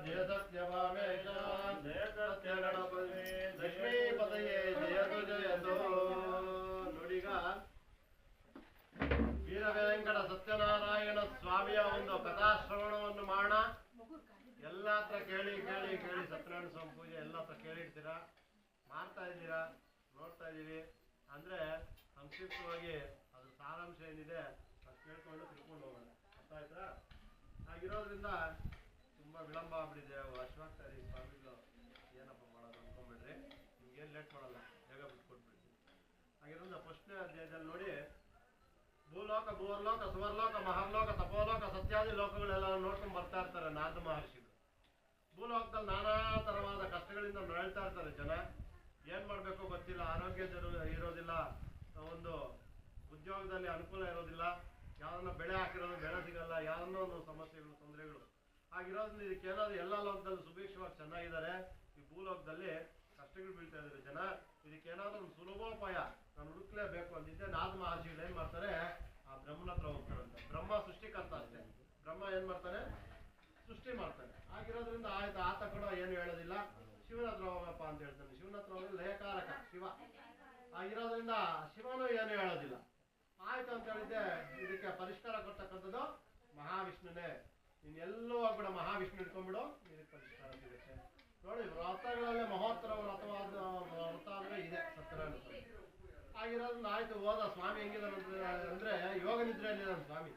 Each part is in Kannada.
ಜಯ ಸತ್ಯಭಾಮೇಶ ಜಯ ಸತ್ಯ ಗಣಪತಿ ಲಕ್ಷ್ಮೀಪತಯೇ ಜಯತು ಜಯತು. ನೋಡೀಗ ವೀರವೆಂಕಟ ಸತ್ಯನಾರಾಯಣ ಸ್ವಾಮಿಯ ಒಂದು ಕಥಾಶ್ರವಣವನ್ನು ಮಾಡೋಣ. ಎಲ್ಲ ಹತ್ರ ಕೇಳಿ ಕೇಳಿ ಕೇಳಿ ಸತ್ಯನಾರಾಯಣ ಸ್ವಾಮಿ ಪೂಜೆ ಎಲ್ಲ ಹತ್ರ ಕೇಳಿರ್ತೀರಾ, ಮಾಡ್ತಾ ಇದ್ದೀರಾ, ನೋಡ್ತಾ ಇದ್ದೀವಿ. ಅಂದರೆ ಸಂಕ್ಷಿಪ್ತವಾಗಿ ಅದ್ರ ಸಾರಾಂಶ ಏನಿದೆ ಅದು ಕೇಳ್ಕೊಂಡು ತಿಳ್ಕೊಂಡು ಹೋಗೋಣ. ಅರ್ಥ ಆಯ್ತಾ? ಹಾಗಿರೋದ್ರಿಂದ ತುಂಬ ವಿಳಂಬ ಆಗ್ಬಿಟ್ಟಿದೆ, ಅಶ್ವಾಗ್ತಾ ಇದೆ ಸ್ವಾಮಿಗಳು. ಏನಪ್ಪ ಮಾಡೋದು ಅಂದ್ಕೊಂಬಿಡ್ರಿ, ನಿಮ್ಗೇನು ಲೇಟ್ ಮಾಡಲ್ಲ, ಬೇಗ ಬಿಟ್ಕೊಟ್ಬಿಡ್ತೀನಿ. ಹಾಗಿರೋದ್ರಿಂದ ಫಸ್ಟ್ನೇ ಅಧ್ಯಾಯದಲ್ಲಿ ನೋಡಿ, ಭೂಲೋಕ, ಭೂವರ್ಲೋಕ, ಸುವರ್ಲೋಕ, ಮಹರ್ಲೋಕ, ತಪೋಲೋಕ, ಸತ್ಯಾದಿ ಲೋಕಗಳೆಲ್ಲ ನೋಡ್ಕೊಂಡು ಬರ್ತಾ ಇರ್ತಾರೆ ನಾರದ ಮಹರ್ಷಿಗಳು. ಭೂಲೋಕದಲ್ಲಿ ನಾನಾ ಥರವಾದ ಕಷ್ಟಗಳಿಂದ ನರಳ್ತಾ ಇರ್ತಾರೆ ಜನ. ಏನು ಮಾಡಬೇಕು ಗೊತ್ತಿಲ್ಲ, ಆರೋಗ್ಯ ಇರೋದಿಲ್ಲ, ಒಂದು ಉದ್ಯೋಗದಲ್ಲಿ ಅನುಕೂಲ ಇರೋದಿಲ್ಲ, ಯಾರನ್ನ ಬೆಳೆ ಹಾಕಿರೋದು ಬೆಳೆ ಸಿಗಲ್ಲ, ಯಾರನ್ನೋ ಒಂದು ಸಮಸ್ಯೆಗಳು ತೊಂದರೆಗಳು. ಹಾಗಿರೋದ್ರಿಂದ ಇದಕ್ಕೇನಾದ್ರು ಎಲ್ಲ ಲೋಕದಲ್ಲಿ ಸುಭಿಕ್ಷವಾಗಿ ಚೆನ್ನಾಗಿದ್ದಾರೆ, ಈ ಭೂಲೋಕದಲ್ಲಿ ಕಷ್ಟಗಳು ಬೀಳ್ತಾ ಇದ್ದಾರೆ ಜನ. ಇದಕ್ಕೇನಾದ್ರೂ ಒಂದು ಸುಲಭೋಪಾಯ ನಾನು ಹುಡುಕ್ಲೇಬೇಕು ಅಂತಿದ್ದೆ. ನಾರದ ಮಹರ್ಷಿಗಳು ಏನು ಮಾಡ್ತಾರೆ, ಆ ಬ್ರಹ್ಮನ ಹತ್ರ ಹೋಗ್ತಾರಂತೆ. ಬ್ರಹ್ಮ ಸೃಷ್ಟಿಕರ್ತ ಅಷ್ಟೇ, ಬ್ರಹ್ಮ ಏನು ಮಾಡ್ತಾನೆ, ಸೃಷ್ಟಿ ಮಾಡ್ತಾನೆ. ಆಗಿರೋದ್ರಿಂದ ಆಯ್ತು, ಆತ ಕೂಡ ಏನು ಹೇಳೋದಿಲ್ಲ, ಶಿವನ ಹತ್ರ ಹೋಗಪ್ಪ ಅಂತ ಹೇಳ್ತಾನೆ. ಶಿವನ ಹತ್ರ ಹೋಗಿ ಲಯಕಾರಕ ಶಿವ ಆಗಿರೋದ್ರಿಂದ ಶಿವನು ಏನು ಹೇಳೋದಿಲ್ಲ. ಆಯ್ತು ಅಂತ ಹೇಳಿದ್ದೆ. ಇದಕ್ಕೆ ಪರಿಷ್ಕಾರ ಕೊಡ್ತಕ್ಕಂಥದ್ದು ಮಹಾವಿಷ್ಣುನೇ. ನೀನು ಎಲ್ಲೂ ಹೋಗ್ಬಿಡ, ಮಹಾವಿಷ್ಣು ಇಟ್ಕೊಂಡ್ಬಿಡು, ಇದಕ್ಕೆ ಪರಿಷ್ಕಾರ ಸಿಗುತ್ತೆ. ನೋಡಿ, ವ್ರತಗಳಲ್ಲೇ ಮಹೋತ್ತರ ವ್ರತವಾದ ವ್ರತ ಅಂದರೆ ಇದೆ ಸತ್ಯನಾರಾಯಣ ಸ್ವಾಮಿ. ಆಗಿರೋದ್ರಿಂದ ಆಯ್ತು, ಹೋದ ಸ್ವಾಮಿ ಹೆಂಗಿದಾನೆ ಅಂದರೆ ಯೋಗ ನಿದ್ರೆಯಲ್ಲಿದ್ದಾನೆ ಸ್ವಾಮಿ,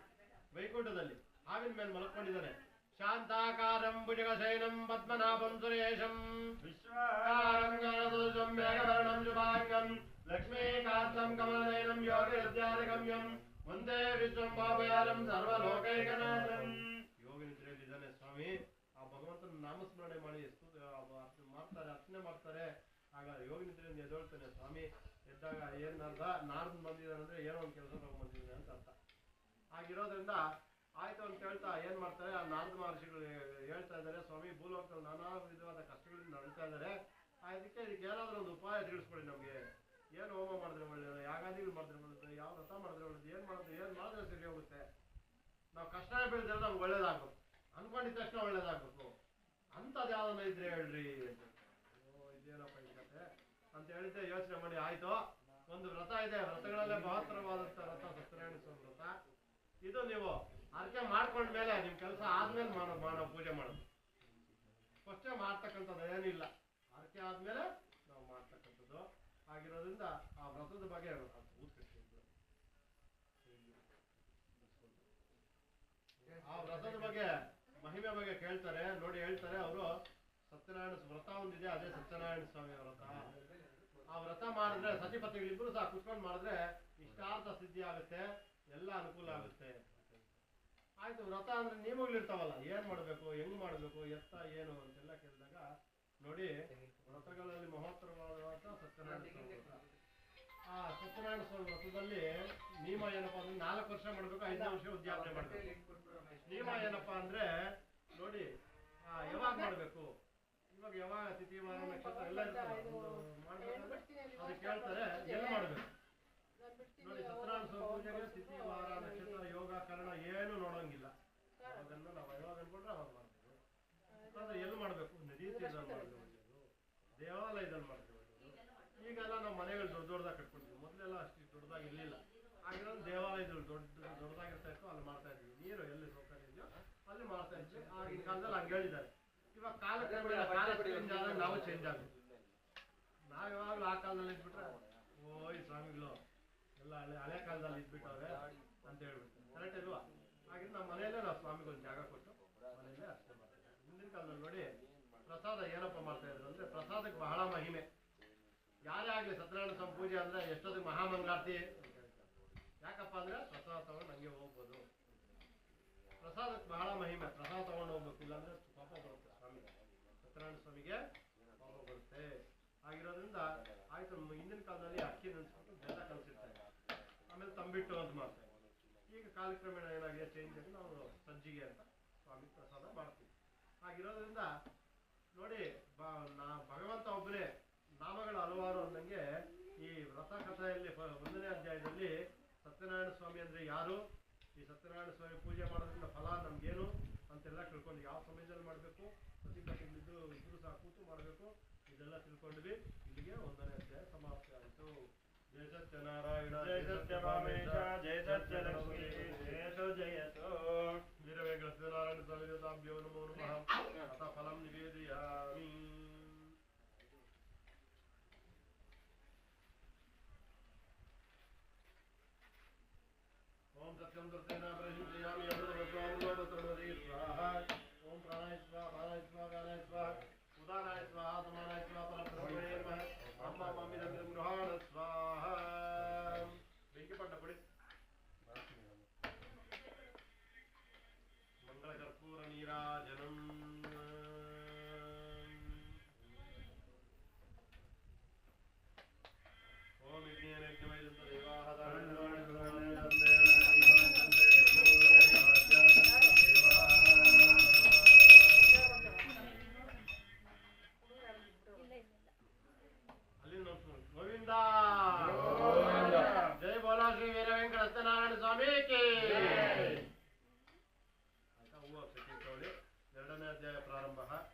ವೈಕುಂಠದಲ್ಲಿ ಹಾವಿನ ಮೇಲೆ ಮಲ್ಕೊಂಡಿದ್ದಾನೆ. ಶಾಂತಾಕಾರಂ ಭುಜಗಶಯನಂ ಪದ್ಮನಾಭಂ ಸುರೇಶಂ ವಿಶ್ವಾಕಾರಂ ಗಣದೋಷಂ ಮೇಘವರ್ಣಂ ಶುಭಾಂಗಂ ಲಕ್ಷ್ಮೀಕಾಂತಂ ಕಮಲನಯನಂ ಯೋಗಿಹೃದ್ಯಾದಿಗಮ್ಯಂ ವಂದೇ ವಿಶ್ವಂ ಭಾವಯಾರಂ ಸರ್ವಲೋಕೈಕನಾಥಂ. ಯೋಗ ನಿದ್ರೆಯಲ್ಲಿದ್ದಾನೆ ಸ್ವಾಮಿ. ಆ ಭಗವಂತನ ನಾಮಸ್ಮರಣೆ ಮಾಡಿ ಮಾಡ್ತಾರೆ, ಅರ್ಚನೆ ಮಾಡ್ತಾರೆ. ಆಗ ಯೋಗ ನಿದ್ರೆಯಿಂದ ಎದ್ದೇಳ್ತಾನೆ ಸ್ವಾಮಿ. ಎದ್ದಾಗ ಏನರ್ಥ, ನಾರ್ದು ಬಂದಿದ್ದಾನೆ ಅಂದರೆ ಏನೋ ಒಂದು ಕೆಲಸ ತಗೊಂಡ್ಬಂದಿದ್ದಾನೆ ಅಂತ ಅರ್ಥ. ಆಗಿರೋದ್ರಿಂದ ಆಯ್ತು ಅಂತ ಹೇಳ್ತಾ ಏನು ಮಾಡ್ತಾರೆ, ಆ ನಾರದ ಮಹರ್ಷಿಗಳು ಹೇಳ್ತಾ ಇದ್ದಾರೆ, ಸ್ವಾಮಿ ಭೂಲೋಕದಲ್ಲಿ ನಾನಾ ವಿಧವಾದ ಕಷ್ಟಗಳಿಂದ ನಡೀತಾ ಇದ್ದಾರೆ. ಇದಕ್ಕೆ ಏನಾದರೂ ಒಂದು ಉಪಾಯ ತಿಳಿಸ್ಕೊಡಿ ನಮಗೆ. ಏನು ಹೋಮ ಮಾಡಿದ್ರೆ ಒಳ್ಳೆಯದು, ಯಾಗಾದಿಗಳು ಮಾಡಿದ್ರೆ ಒಳ್ಳೆಯದು, ಯಾವ ವ್ರತ ಮಾಡಿದ್ರೆ ಒಳ್ಳೆಯದು, ಏನು ಮಾಡಿದ್ರೆ ಸರಿ ಹೋಗುತ್ತೆ. ನಾವು ಕಷ್ಟ ಬೀಳಿದ್ರೆ ನಮ್ಗೆ ಒಳ್ಳೇದಾಗಬೇಕು, ಅನ್ಕೊಂಡಿದ ತಕ್ಷಣ ಒಳ್ಳೇದಾಗಬೇಕು. ಅಂಥದ್ದು ಯಾವ್ದನ್ನ ಇದ್ರೆ ಹೇಳ್ರಿ. ಇದೇನಪ್ಪ ಈ ಕತೆ ಅಂತ ಹೇಳಿದ್ದೆ. ಯೋಚನೆ ಮಾಡಿ ಆಯ್ತು, ಒಂದು ವ್ರತ ಇದೆ, ವ್ರತಗಳಲ್ಲೇ ಮಹತ್ತರವಾದಂಥ ವ್ರತ ಸತ್ಯನಾರಾಯಣ ಸ್ವಾಮಿ ವ್ರತ. ಇದು ನೀವು ಅರ್ಕೆ ಮಾಡ್ಕೊಂಡ್ಮೇಲೆ ನಿಮ್ಮ ಕೆಲಸ ಆದ್ಮೇಲೆ ಮಾಡೋ ಪೂಜೆ ಮಾಡೋದು. ಫಸ್ಟೇ ಮಾಡ್ತಕ್ಕಂಥದ್ದು ಏನಿಲ್ಲ, ಅರ್ಕೆ ಆದ್ಮೇಲೆ ನಾವು ಮಾಡ್ತಕ್ಕಂಥದ್ದು. ಆಗಿರೋದ್ರಿಂದ ಆ ವ್ರತದ ಬಗ್ಗೆ ಆ ವ್ರತದ ಬಗ್ಗೆ ಮಹಿಮೆ ಬಗ್ಗೆ ಕೇಳ್ತಾರೆ. ನೋಡಿ, ಹೇಳ್ತಾರೆ ಅವರು, ಸತ್ಯನಾರಾಯಣ ವ್ರತ ಒಂದಿದೆ, ಅದೇ ಸತ್ಯನಾರಾಯಣ ಸ್ವಾಮಿ ವ್ರತ. ಆ ವ್ರತ ಮಾಡಿದ್ರೆ ಸತಿಪತಿಗಳಿಬ್ಬರು ಸಹ ಕುತ್ಕೊಂಡು ಮಾಡಿದ್ರೆ ಇಷ್ಟಾರ್ಥ ಸಿದ್ಧಿ ಆಗುತ್ತೆ, ಎಲ್ಲ ಅನುಕೂಲ ಆಗುತ್ತೆ. ಆಯ್ತು, ವ್ರತ ಅಂದ್ರೆ ನಿಯಮಗಳಿರ್ತಾವಲ್ಲ, ಏನು ಮಾಡಬೇಕು, ಹೆಂಗ್ ಮಾಡಬೇಕು, ಎತ್ತ ಏನು ಅಂತೆಲ್ಲ ಕೇಳಿದಾಗ ನೋಡಿ, ವ್ರತಗಳಲ್ಲಿ ಮಹೋತ್ತರವಾದ ಸತ್ಯನಾರಾಯಣ ಸ್ವಾಮಿ ವ್ರತ. ಆ ಸತ್ಯನಾರಾಯಣ ಸ್ವಾಮಿ ವ್ರತದಲ್ಲಿ ನಿಯಮ ಏನಪ್ಪಾ ಅಂದ್ರೆ 4 ವರ್ಷ ಮಾಡಬೇಕು, 5ನೇ ವರ್ಷ ಉದ್ಯಾಪನೆ ಮಾಡಬೇಕು. ನಿಯಮ ಏನಪ್ಪಾ ಅಂದ್ರೆ ನೋಡಿ, ಯಾವಾಗ ಮಾಡಬೇಕು, ಇವಾಗ ಯಾವಾಗ ತಿಥಿ ವಾರ ನಕ್ಷತ್ರ ಎಲ್ಲ ಇರ್ತದೆ, ಮಾಡ್ಬೇಕಂದ್ರೆ ಅದು ಕೇಳ್ತಾರೆ, ಎಲ್ಲಿ ಮಾಡಬೇಕು. ನೋಡಿ, ಸತ್ಯನಾರಾಯಣ ಸ್ವಾಮಿ ಪೂಜೆಗೆ ತಿಥಿ ವಾರ ನಕ್ಷತ್ರ ಯೋಗ ಕರಣ ಏನು ನೋಡೋಂಗಿಲ್ಲ. ಅದನ್ನ ನಾವು ಯಾವಾಗ ಅನ್ಕೊಂಡ್ರೆ ಅವಾಗ ಮಾಡ್ತೀವಿ. ಅಂದ್ರೆ ಎಲ್ಲಿ ಮಾಡಬೇಕು, ನದಿ ತೀರದಲ್ಲಿ ಮಾಡಿದ್ರೆ ಒಳ್ಳೆಯದು, ದೇವಾಲಯದಲ್ಲಿ ಮಾಡಿದ್ರೆ ಒಳ್ಳೆಯದು. ಈಗೆಲ್ಲ ನಾವು ಮನೆಗಳು ದೊಡ್ಡದಾಗಿ ಕಟ್ಕೊಳ್ತೀವಿ, ಮೊದಲೆಲ್ಲ ಅಷ್ಟು ದೊಡ್ಡದಾಗಿ ಇರಲಿಲ್ಲ. ಆಗಿರೋದು ದೇವಾಲಯದಲ್ಲಿ ದೊಡ್ಡದಾಗಿರ್ತಾ ಇತ್ತು, ಅಲ್ಲಿ ಮಾಡ್ತಾ ಇದ್ವಿ. ನೀರು ಎಲ್ಲಿ ಸೌಕರ್ಯ ಇದೆಯೋ ಅಲ್ಲಿ ಮಾಡ್ತಾ ಇದ್ವಿ. ಆಗಿನ ಕಾಲದಲ್ಲಿ ಹಂಗೆ ಹೇಳಿದ್ದಾರೆ. ಇವಾಗ ಕಾಲ ಚೇಂಜ್ ಆದಾಗ ನಾವು ಚೇಂಜ್ ಆಗುತ್ತೆ. ನಾವು ಯಾವಾಗಲೂ ಆ ಕಾಲದಲ್ಲಿ ಇದ್ಬಿಟ್ರೆ ಈ ಸ್ವಾಮಿಗಳು ಎಲ್ಲ ಹಳೆ ಕಾಲದಲ್ಲಿ ಇದ್ಬಿಟ್ಟವ್ರೆ ಅಂತ ಹೇಳ್ಬಿಟ್ಟು ಕರೆಕ್ಟ್ ಇಲ್ವಾ? ಹಾಗೆ ನಮ್ಮ ಮನೆಯಲ್ಲೇ ನಾವು ಸ್ವಾಮಿಗಳು ಜಾಗ ಕೊಟ್ಟು ಮನೆಯಲ್ಲೇ ಅಷ್ಟೇ ಮಾಡ್ತೀವಿ. ಹಿಂದಿನ ಕಾಲದಲ್ಲಿ ನೋಡಿ, ಪ್ರಸಾದ ಏನಪ್ಪ ಮಾಡ್ತಾ ಇದ್ರು ಅಂದ್ರೆ, ಪ್ರಸಾದಕ್ಕೆ ಬಹಳ ಮಹಿಮೆ. ಯಾರೇ ಆಗಲಿ ಸತ್ಯನಾರಾಯಣ ಸ್ವಾಮಿ ಪೂಜೆ ಅಂದ್ರೆ ಎಷ್ಟೊತ್ತಿಗೆ ಮಹಾಮಂಗಳಾರತಿ. ಯಾಕಪ್ಪ ಅಂದ್ರೆ ಪ್ರಸಾದ ತಗೊಂಡು ಹಂಗೆ ಹೋಗ್ಬೋದು. ಪ್ರಸಾದಕ್ಕೆ ಬಹಳ ಮಹಿಮೆ, ಪ್ರಸಾದ ತಗೊಂಡು ಹೋಗ್ಬೇಕು, ಇಲ್ಲಾಂದ್ರೆ ಪಾಪ ಬರುತ್ತೆ ಸ್ವಾಮಿ. ಸತ್ಯನಾರಾಯಣ ಸ್ವಾಮಿಗೆ ಪಾಪ ಬರುತ್ತೆ. ಆಗಿರೋದ್ರಿಂದ ಆಯ್ತು, ಹಿಂದಿನ ಕಾಲದಲ್ಲಿ ಅಕ್ಕಿ ನೆನೆಸ್ಬಿಟ್ಟು ಬೆಲ್ಲ ಕಲಸಿರ್ತಾರೆ, ಆಮೇಲೆ ತಂಬಿಟ್ಟು ಅಂತ ಮಾಡ್ತಾರೆ. ಈಗ ಕಾಲಕ್ರಮೇಣ ಏನಾಗಿದೆ, ಚೇಂಜ್ ಆಗಿ ನಾವು ಸಜ್ಜಿಗೆ ಅಂತ ಸ್ವಾಮಿ ಪ್ರಸಾದ ಮಾಡ್ತೀವಿ. ಆಗಿರೋದ್ರಿಂದ ನೋಡಿ, ಭಗವಂತ ಒಬ್ಬನೇ, ನಾಮಗಳು ಹಲವಾರು ಅಂದಂಗೆ ಈ ವ್ರತ ಕಥೆಯಲ್ಲಿ 1ನೇ ಅಧ್ಯಾಯದಲ್ಲಿ ಸತ್ಯನಾರಾಯಣ ಸ್ವಾಮಿ ಅಂದರೆ ಯಾರು, ಈ ಸತ್ಯನಾರಾಯಣ ಸ್ವಾಮಿ ಪೂಜೆ ಮಾಡೋದ್ರಿಂದ ಫಲ ನಮಗೇನು ಅಂತೆಲ್ಲ ತಿಳ್ಕೊಂಡು ಯಾವ ಸಮಯದಲ್ಲಿ ಮಾಡಬೇಕು, ಪತಿ ಪತ್ನಿದ್ದು ಇಬ್ಬರು ಸಹ ಕೂತು ಮಾಡಬೇಕು. ಇದೆಲ್ಲ ತಿಳ್ಕೊಂಡ್ವಿ. ಇಲ್ಲಿಗೆ 1ನೇ ಅಧ್ಯಾಯ ಸಮಾಪ್ತಿ ಆಯಿತು. ಜಯ ಸತ್ಯನಾರಾಯಣ, ಜಯ ಸತ್ಯಭಾಮೇಶ, ಜಯ ಸತ್ಯಲಕ್ಷ್ಮೀ, ಜಯತು ಜಯತು. ವೀರವೇಂಕಟ ಸತ್ಯನಾರಾಯಣ ಸ್ವಾಮಿ ದೇವತಾಭ್ಯೋ ನಮೋ ನಮಃ. ಅಥ ಫಲಂ ನಿವೇದಯಾಮಿ. ಓಂ ಸತ್ಯಂ ದರ್ಶನ ಪ್ರಸಿದ್ಧಿಯಾಮಿ ಅಮೃತವಸ್ವಾಮಿ ಸ್ವಾಹ. ಓಂ ಪ್ರಾಣಾಯ ಸ್ವಾಹ, ಪ್ರಾಣಾಯ ಸ್ವಾಹ, ಪ್ರಾಣಾಯ ಸ್ವಾಹ, ಉದಾನಾಯ ಸ್ವಾಹ, ಸಮಾನಾಯ ಸ್ವಾಹ, ಪರಬ್ರಹ್ಮಣೇ ನಮಃ. ಅಮ್ಮ ಮಮ್ಮಿದಂ ಗೃಹಾಣ ಸ್ವಾಹ. ಬೆಂಕಿ ಪಟ್ಟ ಕೊಡಿ. ಮಂಗಳ ಕರ್ಪೂರ ನೀರಾಜನಂ. ಓಂ ವಿಜ್ಞಾನ ಯಜ್ಞಮಯದಂತ ದೇವಾಹ ಗೋವಿಂದ. ಜೈ ಬೋಲಾ ಶ್ರೀ ವೀರವೆಂಕಟ ಸತ್ಯನಾರಾಯಣ ಸ್ವಾಮಿ ಕಿ. ಆಯ್ತಾ, ಹೂವು ಅಕ್ಷತೆ ತಗೊಳ್ಳಿ. 2ನೇ ಅಧ್ಯಾಯ ಪ್ರಾರಂಭ.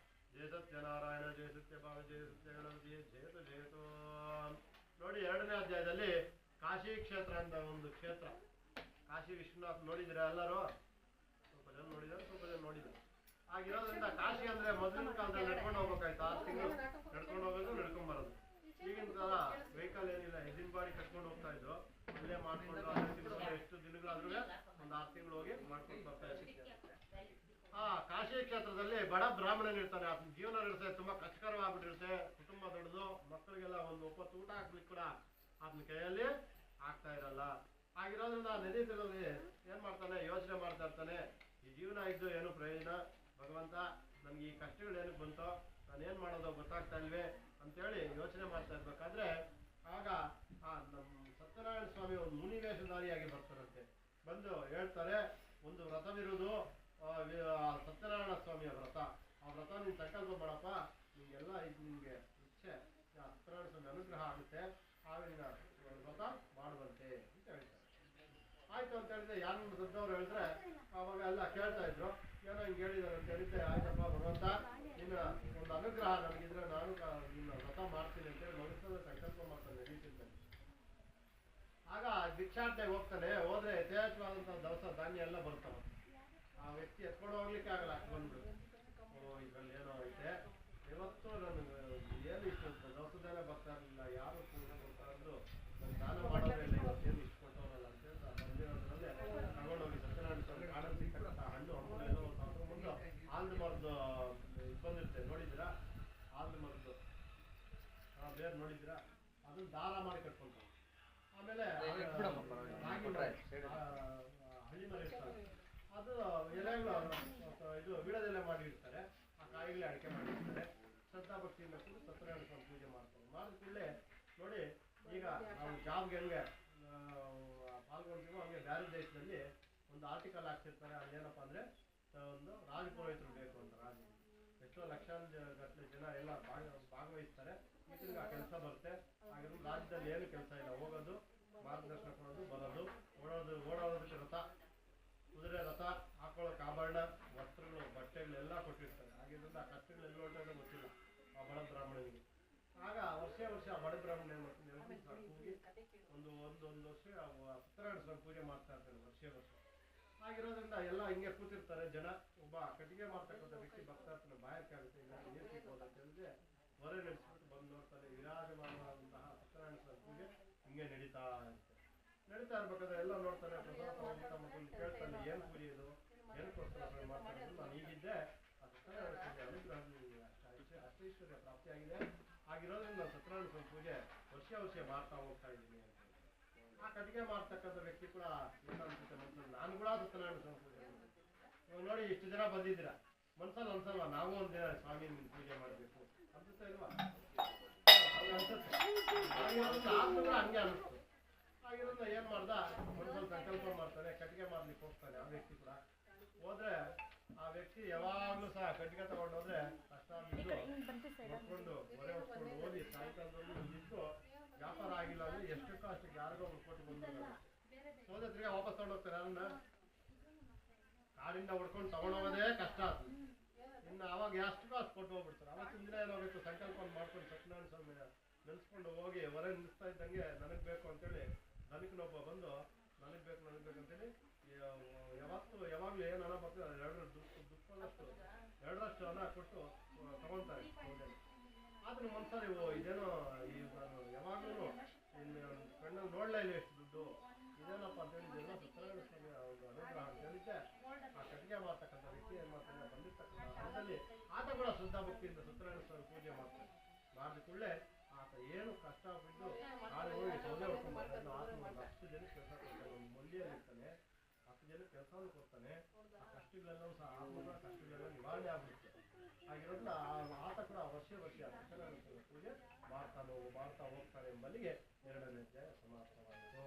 ಜಯ ಸತ್ಯನಾರಾಯಣ, ಜಯ ಸತ್ಯಭಾವ, ಜಯ ಸತ್ಯ ಗಣಪತಿ, ಜಯತು ಜಯತು. ನೋಡಿ, 2ನೇ ಅಧ್ಯಾಯದಲ್ಲಿ ಕಾಶಿ ಕ್ಷೇತ್ರ ಅಂತ ಒಂದು ಕ್ಷೇತ್ರ. ಕಾಶಿ ವಿಶ್ವನಾಥ್ ನೋಡಿದಿರ ಎಲ್ಲರೂ? ಸ್ವಲ್ಪ ಜನ ನೋಡಿದ್ದಾರೆ, ಸ್ವಲ್ಪ ಜನ ನೋಡಿದ್ದಾರೆ. ಆಗಿರೋದ್ರಿಂದ ಕಾಶಿ ಅಂದ್ರೆ ಮೊದಲಿನ ಕಾಲದಲ್ಲಿ ನಡ್ಕೊಂಡು ಹೋಗ್ಬೇಕಾಯ್ತು. 6 ತಿಂಗಳು ನಡ್ಕೊಂಡು ಹೋಗೋದು, ನಡ್ಕೊಂಡ್ ಬರೋದು. ಈಗಿನ ಕಾಲ ವೆಹಿಕಲ್ ಏನಿಲ್ಲ, ಎಜಿನ್ ಬಾಡಿ ಕಟ್ಕೊಂಡು ಹೋಗ್ತಾ ಇದ್ದು, ಅಲ್ಲೇ ಮಾಡ್ಕೊಂಡು ಎಷ್ಟು ದಿನಗಳಾದ್ರೂ ಒಂದು 6 ತಿಂಗಳು ಹೋಗಿ ಮಾಡ್ಕೊಂಡು ಬರ್ತಾ ಇದ್ದೀವಿ. ಕಾಶಿ ಕ್ಷೇತ್ರದಲ್ಲಿ ಬಡ ಬ್ರಾಹ್ಮಣನ್ ಇರ್ತಾನೆ. ಆತನ ಜೀವನ ನಡೆಸೋದು ತುಂಬಾ ಕಷ್ಟಕರವಾಗ್ಬಿಟ್ಟಿರುತ್ತೆ. ಕುಟುಂಬ ದೊಡ್ಡದು, ಮಕ್ಕಳಿಗೆಲ್ಲ ಒಂದು ಒಪ್ಪತ್ತು ಊಟ ಹಾಕ್ಲಿಕ್ಕೆ ಕೂಡ ಆತನ ಕೈಯಲ್ಲಿ ಆಗ್ತಾ ಇರಲ್ಲ. ಆಗಿರೋದ್ರಿಂದ ನದಿ ತೀರದಲ್ಲಿ ಏನ್ ಮಾಡ್ತಾನೆ, ಯೋಚನೆ ಮಾಡ್ತಾ ಇರ್ತಾನೆ. ಈ ಜೀವನ ಇದ್ದು ಏನು ಪ್ರಯೋಜನ, ಭಗವಂತ ನನ್ಗೆ ಈ ಕಷ್ಟಗಳು ಏನಕ್ಕೆ ಬಂತೋ, ನಾನೇನ್ ಮಾಡೋದು ಗೊತ್ತಾಗ್ತಾ ಇಲ್ವೇ ಅಂತೇಳಿ ಯೋಚನೆ ಮಾಡ್ತಾ ಇರ್ಬೇಕಾದ್ರೆ ಆಗ ನಮ್ಮ ಸತ್ಯನಾರಾಯಣ ಸ್ವಾಮಿ ಒಂದು ಮುನಿವೇಷಧಾರಿಯಾಗಿ ಬರ್ತಾರಂತೆ. ಬಂದು ಹೇಳ್ತಾರೆ, ಒಂದು ವ್ರತವಿರುವುದು, ಸತ್ಯನಾರಾಯಣ ಸ್ವಾಮಿಯ ವ್ರತ. ಆ ವ್ರತ ನೀನು ಸಂಕಲ್ಪ ಮಾಡಪ್ಪ, ನಿಂಗೆಲ್ಲ ಇದು ನಿನ್ಗೆ ಇಚ್ಛೆ ಸತ್ಯನಾರಾಯಣ ಸ್ವಾಮಿ ಅನುಗ್ರಹ ಆಗುತ್ತೆ, ಆಗ ವ್ರತ ಮಾಡುವಂತೆ ಅಂತ ಹೇಳ್ತಾರೆ. ಆಯ್ತು ಅಂತ ಹೇಳಿದ್ರೆ ಯಾರು ದೊಡ್ಡವರು ಹೇಳಿದ್ರೆ ಅವಾಗ ಎಲ್ಲ ಕೇಳ್ತಾ ಇದ್ರು, ಏನೋ ಹಿಂಗೆ ಹೇಳಿದಾರೆ ಅಂತ ಹೇಳಿದ್ದೆ. ಆಯ್ತಪ್ಪ ಭಗವಂತ, ನಿನ್ನ ಒಂದು ಅನುಗ್ರಹ ನನಗಿದ್ರೆ ನಾನು ನಿನ್ನ ವ್ರತ ಮಾಡ್ತೀನಿ ಅಂತೇಳಿ ಮನಸ್ಸಲ್ಲಿ ಸಂಕಲ್ಪ ಮಾಡ್ತಾನೆ ನಡೀತಿದ್ದಾನೆ. ಆಗ ಭಿಕ್ಷಾಟನೆಗೆ ಹೋಗ್ತಾನೆ. ಹೋದ್ರೆ ಯಥೇಚ್ಛವಾದಂಥ ದವಸ ಧಾನ್ಯ ಎಲ್ಲ ಬರ್ತಾವ. ಆ ವ್ಯಕ್ತಿ ಎತ್ಕೊಂಡು ಹೋಗ್ಲಿಕ್ಕೆ ಆಗಲ್ಲ, ಬಂದ್ಬಿಡು. ಇದ್ರಲ್ಲಿ ಏನೋ ಐತೆ, ಇವತ್ತು ನನಗೆ ಏನು ಇಷ್ಟು ದವಸದಲ್ಲೇ ಬರ್ತಾ ಇರಲಿಲ್ಲ, ಯಾರು ಕೂಡ ಬರ್ತಾ ಇದ್ರು ನನ್ನ ದಾನ ಮಾಡೋದೇ ಇಲ್ಲ, ಇವತ್ತೇನು ಇಷ್ಟು ಕೊಟ್ಟವರಲ್ಲ ಅಂತ ಹೇಳ್ತಾ ಬಂದಿರೋದ್ರಲ್ಲೇ ತಗೊಂಡೋಗಿ ಸತ್ಯನಾರಾಯಣ ಸ್ವಾಮಿ ಕಾಡಲ್ಲಿ ಸಿಕ್ಕಂತ ಹಣ್ಣು ಹಂಪಲೆಲ್ಲ ತಗೊಂಡು ಆಲ್ದ ಮರದ್ದು ಇದು ಬಂದಿರುತ್ತೆ, ನೋಡಿದ್ದೀರಾ? ಆಲ್ದ ಮರದ್ದು ಬೇರೆ ನೋಡಿದ್ದೀರಾ? ಅದನ್ನ ದಾರ ಮಾಡಿ ಕಟ್ಕೊಂತಾರೆ. ಆಮೇಲೆ ಹಳ್ಳಿ ಮರ ಇರ್ತಾರೆ, ಅದು ಎಲೆಗಳು ಇದು ವಿಡದೆಲೆ ಮಾಡಿರ್ತಾರೆ. ಆ ಕಾಯಿಗಳೇ ಅಡಿಕೆ ಮಾಡಿರ್ತಾರೆ. ಶ್ರದ್ಧಾ ಭಕ್ತಿಯಿಂದ ಕೂಡ ಸತ್ಯನಾರಾಯಣ ಸ್ವಾಮಿ ಪೂಜೆ ಮಾಡ್ತಾರೆ. ಮಾಡಿದ ಕೂಡಲೇ ನೋಡಿ, ಈಗ ನಾವು ಜಾಬ್ಗೆ ಹೆಂಗೆ ಪಾಲ್ಗೊಳ್ತೀವೋ ಹಂಗೆ ಬೇರೆ ದೇಶದಲ್ಲಿ ಒಂದು ಆರ್ಟಿಕಲ್ ಹಾಕ್ತಿರ್ತಾರೆ. ಅಲ್ಲೇನಪ್ಪ ಅಂದರೆ ಒಂದು ರಾಜಪುರೋಹಿತರು ಬೇಕು ಅಂತ. ಎಷ್ಟೋ ಲಕ್ಷಾಂತರ ಜನ ಎಲ್ಲ ಭಾಗವಹಿಸ್ತಾರೆ. ಮೀಟಿಂಗ್ ಆ ಕೆಲಸ ಬರುತ್ತೆ. ಹಾಗಿರೋ ರಾಜ್ಯದಲ್ಲಿ ಏನು ಕೆಲಸ ಇಲ್ಲ, ಹೋಗೋದು, ಮಾರ್ಗದರ್ಶನ ಕೊಡೋದು, ಬರೋದು, ಓಡೋದಕ್ಕೆ ರಥ, ಕುದುರೆ ರಥ, ಹಾಕೊಳ್ಳೋಕೆ ಆಭರಣ, ವಸ್ತ್ರಗಳು, ಬಟ್ಟೆಗಳೆಲ್ಲ ಕೊಟ್ಟಿರ್ತಾರೆ. ಹಾಗಿದ್ರಿಂದ ಆ ಕಷ್ಟಗಳು ಎಲ್ಲಿ ಹೊರಟೋದು ಗೊತ್ತಿಲ್ಲ ಆ ಬಡ ಬ್ರಾಹ್ಮಣನಿಗೆ. ಆಗ ವರ್ಷ ಬಡ ಬ್ರಾಹ್ಮಣ ಏನು ಮಾಡ್ತೀನಿ, ಹೋಗಿ ಒಂದು ವರ್ಷ ಸತ್ಯನಾರಾಯಣ ಸ್ವಾಮಿ ಪೂಜೆ ಮಾಡ್ತಾ ಇರ್ತಾನೆ ವರ್ಷ. ಆಗಿರೋದ್ರಿಂದ ಎಲ್ಲ ಹಿಂಗೆ ಕೂತಿರ್ತಾರೆ ಜನ. ಒಬ್ಬ ಕಟ್ಟಿಗೆ ಮಾಡ್ತಕ್ಕಂಥ ವ್ಯಕ್ತಿ ಬರ್ತಾ ಇರ್ತಾನೆ, ಬಾಯಕ್ಕೆ ಆಗುತ್ತೆ, ಇಲ್ಲ ನೀರು ಸಿಗ್ಬೋದು ಅಂತ ಹೇಳಿದ್ರೆ ಹೊರೆ ನಡೆಸ್ಬಿಟ್ಟು ಬಂದು ನೋಡ್ತಾನೆ. ವಿರಾಜಮಾನವಾದಂತಹ ಸತ್ಯನಾರಾಯಣ ಸ್ವಾಮಿ ಪೂಜೆ ಹಿಂಗೆ ನಡೀತಾ ಇರ್ಬೇಕಾದ್ರೆ ಎಲ್ಲ ನೋಡ್ತಾನೆ. ಪ್ರಸಾದ ಮಕ್ಕಳು ಕೇಳ್ತಾನೆ, ಏನು ಪೂಜೆ ಇದು, ಏನಕ್ಕೋಸ್ಕರ ಮಾಡ್ತಾರೆ? ನಾನು ಹೀಗಿದ್ದೆ, ಆ ಸತ್ಯನಾರಾಯಣ ಪೂಜೆ ಅನುಗ್ರಹ ಅಷ್ಟೈಶ್ವರ್ಯ ಪ್ರಾಪ್ತಿಯಾಗಿದೆ. ಆಗಿರೋದ್ರಿಂದ ನಾನು ಸತ್ಯನಾರಾಯಣ ಸ್ವಾಮಿ ಪೂಜೆ ವರ್ಷ ಮಾಡ್ತಾ ಹೋಗ್ತಾ ಇದ್ದೀನಿ ಅಂತ. ಆ ಕಟ್ಟಿಗೆ ಮಾಡ್ತಕ್ಕಂಥ ವ್ಯಕ್ತಿ ಕೂಡ ಏನನ್ಸುತ್ತೆ ಮನಸ್ಸಲ್ಲಿ, ನಾನು ಕೂಡ ಸತ್ಯನಾರಾಯಣ ಸ್ವಾಮಿ ಪೂಜೆ ಮಾಡಬೇಕು. ಇವಾಗ ನೋಡಿ, ಇಷ್ಟು ಜನ ಬಂದಿದ್ದೀರಾ, ಮನ್ಸಲ್ಲಿ ಅನ್ಸಲ್ವಾ ನಾವು ಒಂದು ದಿನ ಸ್ವಾಮಿ ನಿಮ್ಗೆ ಪೂಜೆ ಮಾಡಬೇಕು ಅನ್ಸುತ್ತಾ ಇಲ್ವಾ? ಅನ್ಸುತ್ತೆ. ಆದ್ರೂ ಕೂಡ ಹಂಗೆ ಅನಿಸ್ತು. ಆಗಿರೋದ್ರಿಂದ ಏನ್ ಮಾಡ್ದ, ಮನಸ್ಸಲ್ಲಿ ಸಂಕಲ್ಪ ಮಾಡ್ತಾನೆ, ಕಟ್ಟಿಗೆ ಮಾಡ್ಲಿಕ್ಕೆ ಹೋಗ್ತಾನೆ. ಆ ವ್ಯಕ್ತಿ ಕೂಡ ಹೋದ್ರೆ, ಆ ವ್ಯಕ್ತಿ ಯಾವಾಗ್ಲೂ ಸಹ ಕಟ್ಟಿಗೆ ತಗೊಂಡೋದ್ರೆ ಕಷ್ಟ ಹೊಡ್ಕೊಂಡು ಹೊರೆ ಹೊಡ್ಕೊಂಡು ಓದಿ ಸಾಯಂಕಾಲದವರೆಗೂ ನಿಂತು ವ್ಯಾಪಾರ ಆಗಿಲ್ಲ ಅಂದ್ರೆ ಎಷ್ಟಕ್ಕೋ ಅಷ್ಟಕ್ಕೆ ಯಾರಿಗೋ ಒಂದು ಕೋಟಿ ಬಂದಾಗ ಸೋದೆ ತಿರ್ಗಾ ವಾಪಸ್ ತಗೊಂಡೋಗ್ತಾರೆ. ಅದನ್ನ ಕಾಡಿಂದ ಹೊಡ್ಕೊಂಡು ತಗೊಂಡೋಗೋದೇ ಕಷ್ಟ. ಇನ್ನು ಅವಾಗ ಎಷ್ಟು ಕಾಸು ಕೊಟ್ಟು ಹೋಗ್ಬಿಡ್ತಾರೆ. ಅವತ್ತಿನ ದಿನ ಏನಾಗಬೇಕು, ಸಂಕಲ್ಪ ಮಾಡ್ಕೊಂಡು ಸತ್ಯನಾರಾಯಣ ಸ್ವಾಮಿ ನೆನೆಸ್ಕೊಂಡು ಹೋಗಿ ಹೊರಗೆ ನಿಲ್ಲಿಸ್ತಾ ಇದ್ದಂಗೆ ನನಗೆ ಬೇಕು ಅಂತೇಳಿ ಧನಿಕನೊಬ್ಬ ಬಂದು ನನಗೆ ಬೇಕು ಅಂತೇಳಿ ಯಾವಾಗಲೂ ಏನು ಹಣ ಬರ್ತದೆ ಎರಡರಷ್ಟು ಹಣ ಕೊಟ್ಟು ತಗೊಳ್ತಾರೆ. ಆದ್ರೂ ಒಂದ್ಸರಿ ಇದೇನೋ ನಾನು ಯಾವಾಗಲೂ ಇನ್ನು ಕಣ್ಣಲ್ಲಿ ನೋಡ್ಲೇ ಇಲ್ಲ ಎಷ್ಟು ದುಡ್ಡು ಇದೇನಪ್ಪ ಅಂತೇಳಿ ಇದೆಲ್ಲ ಸತ್ಯನಾರಾಯಣ ಸ್ವಾಮಿ ಒಂದು ಅನುಗ್ರಹ ಅಂತ ಹೇಳಿದ್ದೆ. ಆ ಕಟ್ಟಿಗೆ ಮಾಡ್ತಕ್ಕಂಥ ವ್ಯಕ್ತಿ ಏನು ಮಾಡ್ತಾನೆ, ಬಂದಿರ್ತಕ್ಕಂಥ ಹಣದಲ್ಲಿ ಆತ ಕೂಡ ಶ್ರದ್ಧಾ ಭಕ್ತಿಯಿಂದ ಸತ್ಯನಾರಾಯಣ ಸ್ವಾಮಿ ಪೂಜೆ ಮಾಡ್ತಾನೆ. ಮಾಡಿದ ಕೂಡಲೇ ಆತ ಏನು ಕಷ್ಟ ಬಿದ್ದು ನಾಳೆ ಹೋಗಿ ಸೌದೆ ಹೊಡ್ಕೊಂಡ್ಬರ್ತಾನೆ. ಆತ ಒಂದು 10 ಜನಕ್ಕೆ ಕೆಲಸ ಕೊಡ್ತಾನೆ, ಒಂದು ಮೊಲ್ಲಿಯಲ್ಲಿರ್ತಾನೆ, 10 ಜನಕ್ಕೆ ಕೆಲಸವನ್ನು ಕೊಡ್ತಾನೆ. ಆ ಕಷ್ಟಗಳೆಲ್ಲವೂ ಸಹ ಆತ್ಮದ ಕಷ್ಟಗಳೆಲ್ಲ ನಿವಾರಣೆ ಆಗ್ಬಿಡುತ್ತೆ. ಹಾಗಿರೋದ್ರಿಂದ ಆತ ಕೂಡ ವರ್ಷ ಸತ್ಯನಾರಾಯಣ ಸ್ವಾಮಿ ಪೂಜೆ ಮಾಡ್ತಾ ಹೋಗ್ತಾನೆ ಎಂಬಲ್ಲಿಗೆ 2ನೇ ಅಧ್ಯಾಯ ಸಮಾಪ್ತವಾಯಿತು.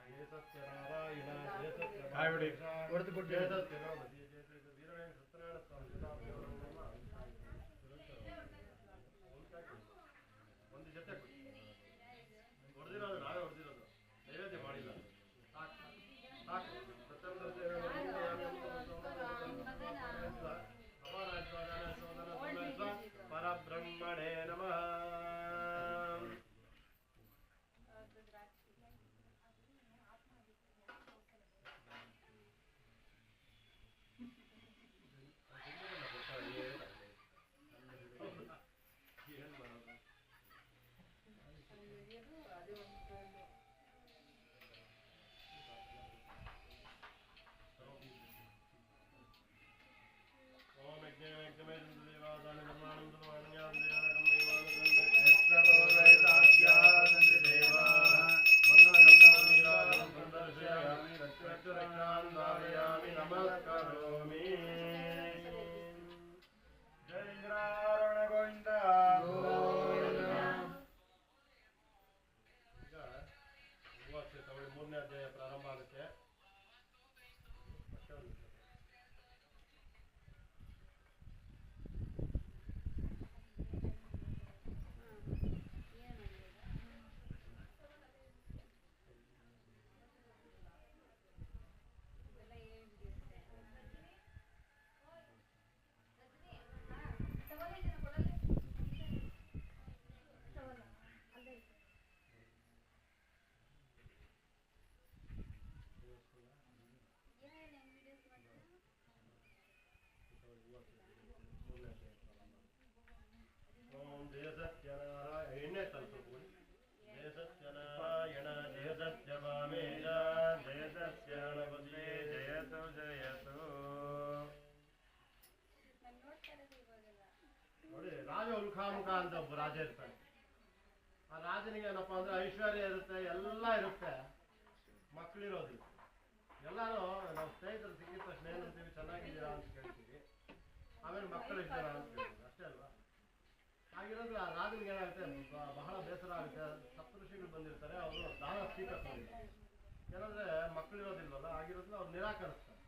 ಜಯ ಸತ್ಯನಾರಾಯಣ ಜಯ ಸತ್ಯನಾರಾಯಣ ವೀರವೇಣ ಸತ್ಯನಾರಾಯಣ ಸ್ವಾಮಿ ಒಂದು ಜೊತೆ ಹೊಡೆದಿರೋದು ನಾವೇ ಹೊಡೆದಿರೋದು, ನೈವೇದ್ಯ ಮಾಡಿಲ್ಲ. ಸಾಕು ಪರಬ್ರಹ್ಮಣೇ ನಮಃ. ಎಣ್ಣೆ ತಲುಪು. ಜಯ ಸತ್ಯನಾರಾಯಣ ಜಯ ಸತ್ಯಭಾಮೇಶ ಜಯ ಸತ್ಯನವತಿ ಜಯತು ಜಯತು. ನೋಡಿ, ರಾಜ ಉಲ್ಖಾಮುಖ ಅಂತ ಒಬ್ಬ ರಾಜ ಇರ್ತಾನೆ. ಆ ರಾಜನಿಗೆ ಏನಪ್ಪಾ ಅಂದ್ರೆ ಐಶ್ವರ್ಯ ಇರುತ್ತೆ, ಎಲ್ಲ ಇರುತ್ತೆ, ಮಕ್ಕಳಿರೋದಿಲ್ಲ. ಎಲ್ಲಾನು ನಾವು ಸ್ನೇಹಿತರು ಸಿಕ್ಕಿದ ತಕ್ಷಣ ಏನಂತೀವಿ, ಚೆನ್ನಾಗಿದ್ದೀರಾ ಅಂತ ಕೇಳ್ತೀವಿ, ಆಮೇಲೆ ಮಕ್ಕಳು ಇದ್ದಾರಾ ಅಂತ ಕೇಳ್ತೀವಿ, ಅಷ್ಟೇ ಅಲ್ವಾ? ಹಾಗಿರೋದ್ರೆ ಆ ರಾಜನಿಗೆ ಏನಾಗುತ್ತೆ, ಬಹಳ ಬೇಸರ ಆಗುತ್ತೆ. ಸಪ್ತಋಷಿಗಳು ಬಂದಿರ್ತಾರೆ, ಅವರು ದಾನ ಸ್ವೀಕರಿಸೋದಿಲ್ಲ. ಏನಂದ್ರೆ ಮಕ್ಕಳಿರೋದಿಲ್ವಲ್ಲ, ಆಗಿರೋದ್ರಿಂದ ಅವ್ರು ನಿರಾಕರಿಸ್ತಾರೆ.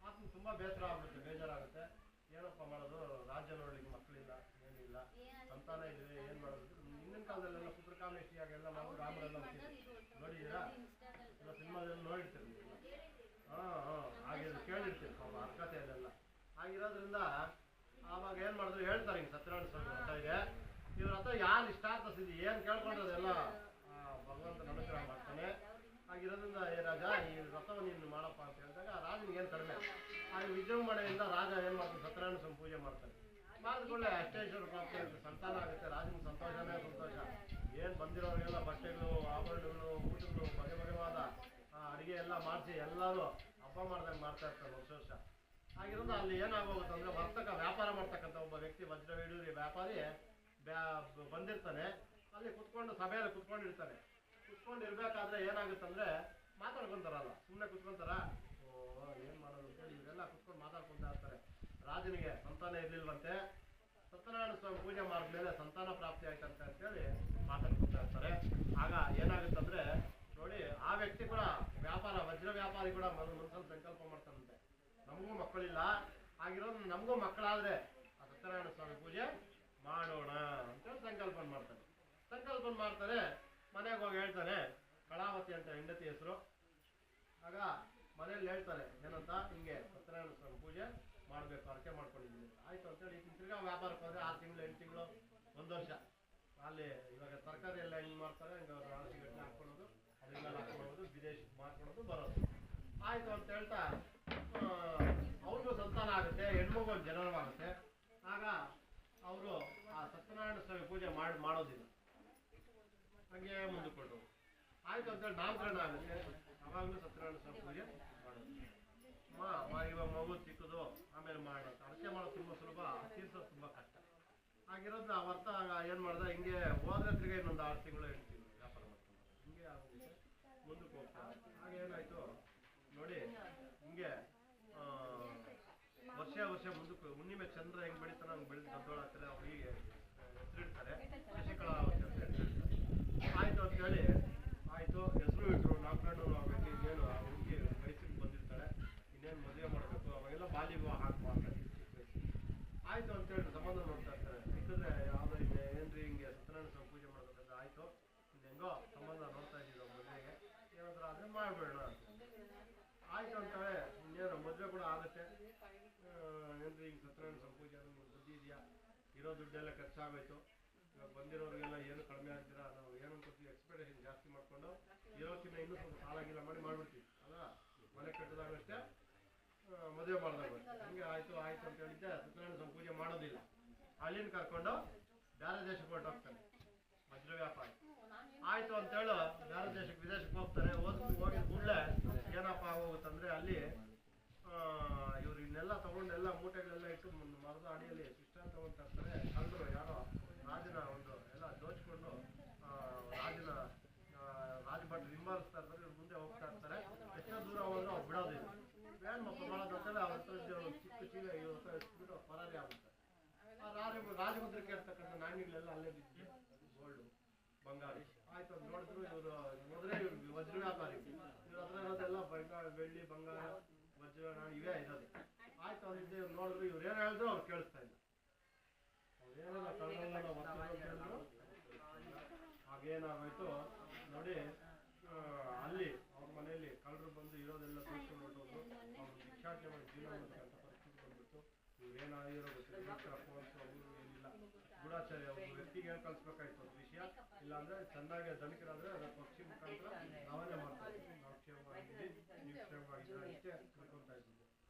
ಆತನ ತುಂಬಾ ಬೇಸರ ಆಗುತ್ತೆ, ಬೇಜಾರಾಗುತ್ತೆ. ಏನಪ್ಪ ಮಾಡೋದು, ರಾಜ್ಯ ನೋಡ್ಲಿಕ್ಕೆ ಮಕ್ಕಳಿಲ್ಲ, ಏನಿಲ್ಲ, ಸಂತಾನ ಇದೆ, ಏನ್ ಮಾಡೋದು. ಹಿಂದಿನ ಕಾಲದಲ್ಲೆಲ್ಲ ಪುತ್ರಕಾಮೇಷ್ಟಿಯಾಗೆಲ್ಲ ನಾವು ರಾಮರೆಲ್ಲ ನೋಡಿದ್ದೀರಾ, ಎಲ್ಲ ಸಿನಿಮಾದಲ್ಲಿ ನೋಡಿರ್ತೀರಿ ನೀವು. ಹಾಗೆ ಕೇಳಿರ್ತೀರಿ ಪಾಪ ಅರ್ಕತೆಯಲ್ಲೆಲ್ಲ. ಆಗಿರೋದ್ರಿಂದ ಆವಾಗ ಏನ್ ಮಾಡಿದ್ರು, ಹೇಳ್ತಾರೆ ಹಿಂಗೆ ಸತ್ಯನಾರಾಯಣ ಸ್ವಾಮಿ ವ್ರತ ಇದೆ, ಇವ್ರ ಹತ್ರ ಯಾರು ಇಷ್ಟಾರ್ಥ ಸಿದ್ಧಿ ಏನು ಕೇಳ್ಕೊಂಡ್ರದೆಲ್ಲ ಭಗವಂತ ಅನುಗ್ರಹ ಮಾಡ್ತಾನೆ. ಆಗಿರೋದ್ರಿಂದ ಏ ರಾಜ, ಈ ವ್ರತವನ್ನು ನೀನು ಮಾಡಪ್ಪ ಅಂತ ಹೇಳಿದಾಗ ರಾಜನಿಗೆ ಏನು ಕಡಿಮೆ. ಹಾಗೆ ವಿಜೃಂಭಣೆಯಿಂದ ರಾಜ ಏನು ಮಾಡ್ತಾನೆ, ಸತ್ಯನಾರಾಯಣ ಸ್ವಾಮಿ ಪೂಜೆ ಮಾಡ್ತಾನೆ. ಮಾಡಿದ್ಕೊಳ್ಳೆ ಅಷ್ಟೇಶ್ವರ ಪ್ರಾಪ್ತಿ ಆಗುತ್ತೆ, ಸಂತಾನ ಆಗುತ್ತೆ. ರಾಜನಿಗೆ ಸಂತೋಷನೇ ಸಂತೋಷ. ಏನು ಬಂದಿರೋರಿಗೆಲ್ಲ ಬಟ್ಟೆಗಳು, ಆಭರಣಗಳು, ಊಟಗಳು, ಬಗೆವಾದ ಅಡುಗೆ ಎಲ್ಲ ಮಾಡಿಸಿ ಎಲ್ಲರೂ ಹಬ್ಬ ಮಾಡ್ದಂಗೆ ಮಾಡ್ತಾ ಇರ್ತಾರೆ ವರ್ಷ. ಆಗಿರೋದು ಅಲ್ಲಿ ಏನಾಗೋಗುತ್ತೆ ಅಂದ್ರೆ, ವರ್ತಕ ವ್ಯಾಪಾರ ಮಾಡ್ತಕ್ಕಂಥ ಒಬ್ಬ ವ್ಯಕ್ತಿ, ವಜ್ರವೈಡೂರಿ ವ್ಯಾಪಾರಿ ಬಂದಿರ್ತಾನೆ. ಅಲ್ಲಿ ಕುತ್ಕೊಂಡು ಸಭೆಯಲ್ಲಿ ಕುತ್ಕೊಂಡಿರ್ತಾನೆ. ಕುತ್ಕೊಂಡಿರ್ಬೇಕಾದ್ರೆ ಏನಾಗುತ್ತಂದ್ರೆ, ಮಾತಾಡ್ಕೊಂತಾರಲ್ಲ, ಸುಮ್ಮನೆ ಕುತ್ಕೊಂತಾರ, ಏನ್ ಮಾಡೋದು ಅಂತೇಳಿ ಇವರೆಲ್ಲ ಕುತ್ಕೊಂಡು ಮಾತಾಡ್ಕೊಂತ ಇರ್ತಾರೆ. ರಾಜನಿಗೆ ಸಂತಾನ ಇರ್ಲಿಲ್ವಂತೆ, ಸತ್ಯನಾರಾಯಣ ಸ್ವಾಮಿ ಪೂಜೆ ಮಾಡಿದ್ಮೇಲೆ ಸಂತಾನ ಪ್ರಾಪ್ತಿ ಆಯ್ತಂತ ಅಂತೇಳಿ ಮಾತಾಡ್ಕೊತಾ ಇರ್ತಾರೆ. ಆಗ ಏನಾಗುತ್ತಂದ್ರೆ ನೋಡಿ, ಆ ವ್ಯಕ್ತಿ ಕೂಡ ವ್ಯಾಪಾರ, ವಜ್ರ ವ್ಯಾಪಾರಿ ಕೂಡ ಮನಸ್ಸಲ್ಲಿ ಸಂಕಲ್ಪ ಮಾಡ್ತಾನಂತೆ, ನಮಗೂ ಮಕ್ಕಳಿಲ್ಲ, ಆಗಿರೋದು ನಮಗೂ ಮಕ್ಕಳಾದ್ರೆ ಆ ಸತ್ಯನಾರಾಯಣ ಸ್ವಾಮಿ ಪೂಜೆ ಮಾಡೋಣ ಅಂತೇಳಿ ಸಂಕಲ್ಪನ ಮಾಡ್ತಾನೆ. ಮನೆಗೆ ಹೋಗಿ ಹೇಳ್ತಾನೆ, ಕಳಾವತಿ ಅಂತ ಹೆಂಡತಿ ಹೆಸರು. ಆಗ ಮನೇಲಿ ಹೇಳ್ತಾರೆ ಏನಂತ, ಹಿಂಗೆ ಸತ್ಯನಾರಾಯಣ ಸ್ವಾಮಿ ಪೂಜೆ ಮಾಡಬೇಕು ಅರ್ಕೆ ಮಾಡ್ಕೊಂಡಿದ್ದೀನಿ ಆಯ್ತು ಅಂತೇಳಿ ಈಗ ತಿರ್ಗಾ ವ್ಯಾಪಾರಕ್ಕೆ ಹೋದ್ರೆ 6 ತಿಂಗಳು 8 ತಿಂಗಳು 1 ವರ್ಷ ಅಲ್ಲಿ ಇವಾಗ ತರಕಾರಿ ಎಲ್ಲ ಹೆಂಗೆ ಮಾಡ್ತಾರೆ ಹಂಗೆ ಅವ್ರು ರಾಶಿಗಟ್ಟಲೆ ಹಾಕ್ಕೊಳ್ಳೋದು ಅದ್ರ ಮೇಲೆ ಹಾಕೊಳ್ಳೋದು ವಿದೇಶಕ್ಕೆ ಮಾರ್ಕೊಳ್ಳೋದು ಬರೋದು ಆಯಿತು ಅಂತ ಹೇಳ್ತಾ ಅವ್ರಿಗೂ ಸಂತಾನ ಆಗುತ್ತೆ ಹೆಣ್ಮಗು ಒಂದು ಜನನವಾಗುತ್ತೆ ಆಗ ಅವರು ಆ ಸತ್ಯನಾರಾಯಣ ಸ್ವಾಮಿ ಪೂಜೆ ಮಾಡೋದಿಲ್ಲ ಹಂಗೆ ಮುಂದಕ್ಕೊಂಡು ಆಯ್ತು ಅಂತೇಳಿ ನಾಮಕರಣ ಆಗುತ್ತೆ ಅವಾಗಲೂ ಸತ್ಯನಾರಾಯಣ ಸ್ವಾಮಿ ಪೂಜೆ ಮಾಡೋದು ಇವಾಗ ಮಗು ಚಿಕ್ಕದು ಆಮೇಲೆ ಮಾಡೋದು ಅರ್ಚನೆ ಮಾಡೋದು ತುಂಬ ಸುಲಭ ತೀರ್ಸೋದು ತುಂಬ ಕಷ್ಟ ಆಗಿರೋದು ವರ್ತ ಏನು ಮಾಡ್ದೆ ಹಿಂಗೆ ಹೋದ್ರೆ ತಿರ್ಗಿ ಇನ್ನೊಂದು 6 ತಿಂಗಳು 8 ತಿಂಗಳು ವ್ಯಾಪಾರ ಮಾಡ್ಕೊಂಡು ಹಿಂಗೆ ಆಗೋಗುತ್ತೆ ಮುಂದಕ್ಕೆ ಹೋಗ್ತಾ ಹಾಗೇನಾಯಿತು ನೋಡಿ ಹಿಂಗೆ ವರ್ಷ ಮುಂದಕ್ಕೆ ಹುಣ್ಣಿಮೆ ಚಂದ್ರ ಹೆಂಗೆ ಬೆಳಿತಾನೆ ಹಂಗೆ ಬೆಳೆದು ದೊಡ್ಡೋಳಾಗ್ತಾರೆ ಅವ್ರಿಗೆ ಹೆಸರಿಡ್ತಾರೆ ಶಶಿಕಲಾ ಅಂತ ಹೆಸರಿಡ್ತಾರೆ ಆಯಿತು ಅಂತೇಳಿ ಆಯಿತು ಹೆಸರು ಇಟ್ಟರು ನಾಲ್ಕು ಇನ್ನೇನು ಹುಡುಗಿ ವಯಸ್ಸಿಗೆ ಬಂದಿರ್ತಾರೆ ಇನ್ನೇನು ಮದುವೆ ಮಾಡಬೇಕು ಅವಾಗೆಲ್ಲ ಬಾಲ್ಯ ವಿವಾಹ ಮಾಡ್ತಾರೆ ಆಯಿತು ಅಂತೇಳಿ ಸಂಬಂಧ ನೋಡ್ತಾ ಇರ್ತಾರೆ ಸಿಕ್ಕಿದ್ರೆ ಯಾವುದೋ ಇದೆ ಏನ್ರಿ ಹಿಂಗೆ ಸತ್ಯನಾರಾಯಣ ಸ್ವಾಮಿ ಪೂಜೆ ಮಾಡ್ಬೇಕಂದ್ರೆ ಆಯಿತು ಇದು ಹೆಂಗೋ ಸಂಬಂಧ ನೋಡ್ತಾ ಇದ್ದೀವಿ ಮದುವೆಗೆ ಏನಾದರೂ ಆದರೆ ಮಾಡಬೇಡ ಆಯಿತು ಅಂತೇಳಿ ಇನ್ನೇನು ಮದುವೆ ಕೂಡ ಆಗುತ್ತೆ ಏನ್ರಿ ಹಿಂಗೆ ಸತ್ಯನಾರಾಯಣ ಸ್ವಾಮಿ ಪೂಜೆ ನಿಮ್ಗೆ ಬುದ್ಧಿ ಇದೆಯಾ ಇರೋ ದುಡ್ಡೆಲ್ಲ ಖರ್ಚಾಗೋಯ್ತು ಇವಾಗ ಬಂದಿರೋರಿಗೆಲ್ಲ ಏನು ಕಡಿಮೆ ಆಗ್ತೀರಾ ನಾವು ಏನು ಅನ್ಕೋತೀವಿ ಎಕ್ಸ್ಪೆಕ್ಟೇಷನ್ ಜಾಸ್ತಿ ಮಾಡಿಕೊಂಡು ಇರೋಕ್ಕಿಂತ ಇನ್ನೂ ಸ್ವಲ್ಪ ಸಾಲಾಗಿಲ್ಲ ಮಾಡ್ಬಿಡ್ತೀವಿ ಅಲ್ಲ ಮನೆ ಕಟ್ಟಿದಾಗಷ್ಟೇ ಮದುವೆ ಮಾಡಿದಾಗ ಹಂಗೆ ಆಯಿತು ಅಂತ ಹೇಳಿದ್ದೆ ಸತ್ಯನಾರಾಯಣ ಸ್ವಾಮಿ ಪೂಜೆ ಮಾಡೋದಿಲ್ಲ ಅಲ್ಲಿಂದ ಕರ್ಕೊಂಡು ಬೇರೆ ದೇಶಕ್ಕೆ ಹೊರಟೋಗ್ತಾನೆ ವಜ್ರ ವ್ಯಾಪಾರ ಆಯಿತು ಅಂತೇಳು ಬೇರೆ ದೇಶಕ್ಕೆ ವಿದೇಶಕ್ಕೆ ಹೋಗ್ತಾರೆ ಹೋಗಿದ ಕೂಡಲೇ ಏನಪ್ಪ ಆಗೋಗುತ್ತಂದರೆ ಅಲ್ಲಿ ಇವ್ರು ಇನ್ನೆಲ್ಲ ತೊಗೊಂಡೆಲ್ಲ ಮೂಟೆಗಳೆಲ್ಲ ಇಟ್ಟು ಮರದ ಅಡಿಯಲ್ಲಿ ಸಿಸ್ಟಮ್ ತೊಗೊಳ್ತಾ ಇರ್ತಾರೆ ಕಳ್ಳರು ಯಾರೋ ರಾಜನ ಒಂದು ಎಲ್ಲ ದೋಚ್ಕೊಂಡು ರಾಜಭಟ್ರು ಹಿಂಬಾಲಿಸ್ತಾ ಇರ್ತಾರೆ ಇವ್ರು ಮುಂದೆ ಹೋಗ್ತಾ ಇರ್ತಾರೆ ಎಷ್ಟೋ ದೂರ ಹೋದ್ರು ಅವ್ರು ಬಿಡೋದಿಲ್ಲ ಏನು ಮಪ್ಪ ಮಾಡೋದಂತೇಳಿ ಅವ್ರ ಹತ್ರ ಒಂದು ಚಿಕ್ಕ ಚೀಲ ಇವ್ರ ಇಟ್ಬಿಟ್ಟು ಪರಾರಿ ಆಗುತ್ತೆ ರಾಜಮುದ್ರಕ್ಕೆ ಇರ್ತಕ್ಕಂಥ ನಾಣ್ಯಗಳೆಲ್ಲ ಅಲ್ಲೇ ಬಿದ್ದಿದೆ ಗೋಲ್ಡು ಬಂಗಾರ ಆಯ್ತು ಅದು ನೋಡಿದ್ರು ಇವರು ನೋಡಿದ್ರೆ ಇವ್ರು ವಜ್ರ ವ್ಯಾಪಾರಿ ಇವ್ರ ಹತ್ರ ಇರೋದೆಲ್ಲ ಬೆಳ್ಳಿ ಬಂಗಾರ ವಜ್ರ ಇವೇ ಇರೋದು ಆಯ್ತು ಅಂದಿದ್ದೆ ಇವ್ರು ನೋಡಿದ್ರು ಇವ್ರು ಏನು ಹೇಳಿದ್ರು ಅವ್ರು ಕೇಳಿಸ್ತಾ ಇಲ್ಲ ಅವ್ರೇನೆಲ್ಲ ಕಳೆದಲ್ಲ ಹೇಳಿದ್ರು ಹಾಗೇನಾಗೋಯ್ತು ನೋಡಿ ಅಲ್ಲಿ ಅವ್ರ ಮನೆಯಲ್ಲಿ ಕಳ್ಳರು ಬಂದು ಇರೋದೆಲ್ಲ ತೋರಿಸ್ಕೊಂಡು ಹೊರಟೋದು ಅವ್ರು ಭಿಕ್ಷಾಟನೆ ಮಾಡಿ ಜೀವನ ಮಾಡ್ತಕ್ಕಂಥ ಪರಿಸ್ಥಿತಿ ಬಂದ್ಬಿಟ್ಟು ಇವ್ರೇನಾಗಿರೋ ಗೊತ್ತಿಲ್ಲ ಫೋನ್ಸ್ ಅವರು ಏನಿಲ್ಲ ಗೂಢಾಚಾರ್ಯ ಒಬ್ಬ ವ್ಯಕ್ತಿಗೆ ಏನು ಕಳಿಸ್ಬೇಕಾಯ್ತು ಅದು ವಿಷಯ ಇಲ್ಲಾಂದ್ರೆ ಚೆನ್ನಾಗಿ ಧನಿಕರಾದ್ರೆ ಅದರ ಪಕ್ಷಿ ಮುಖಾಂತರ ನಾವನ್ನೇ ಮಾಡ್ತಾ ಇದ್ವಿ ನಾವು ಕ್ಷೇಮವಾಗಿದ್ದೀವಿ ನೀವು ಕ್ಷೇಮವಾಗಿದ್ದೀರಾ ಇಷ್ಟೇ ತಿಳ್ಕೊತಾ ಇದ್ದೀವಿ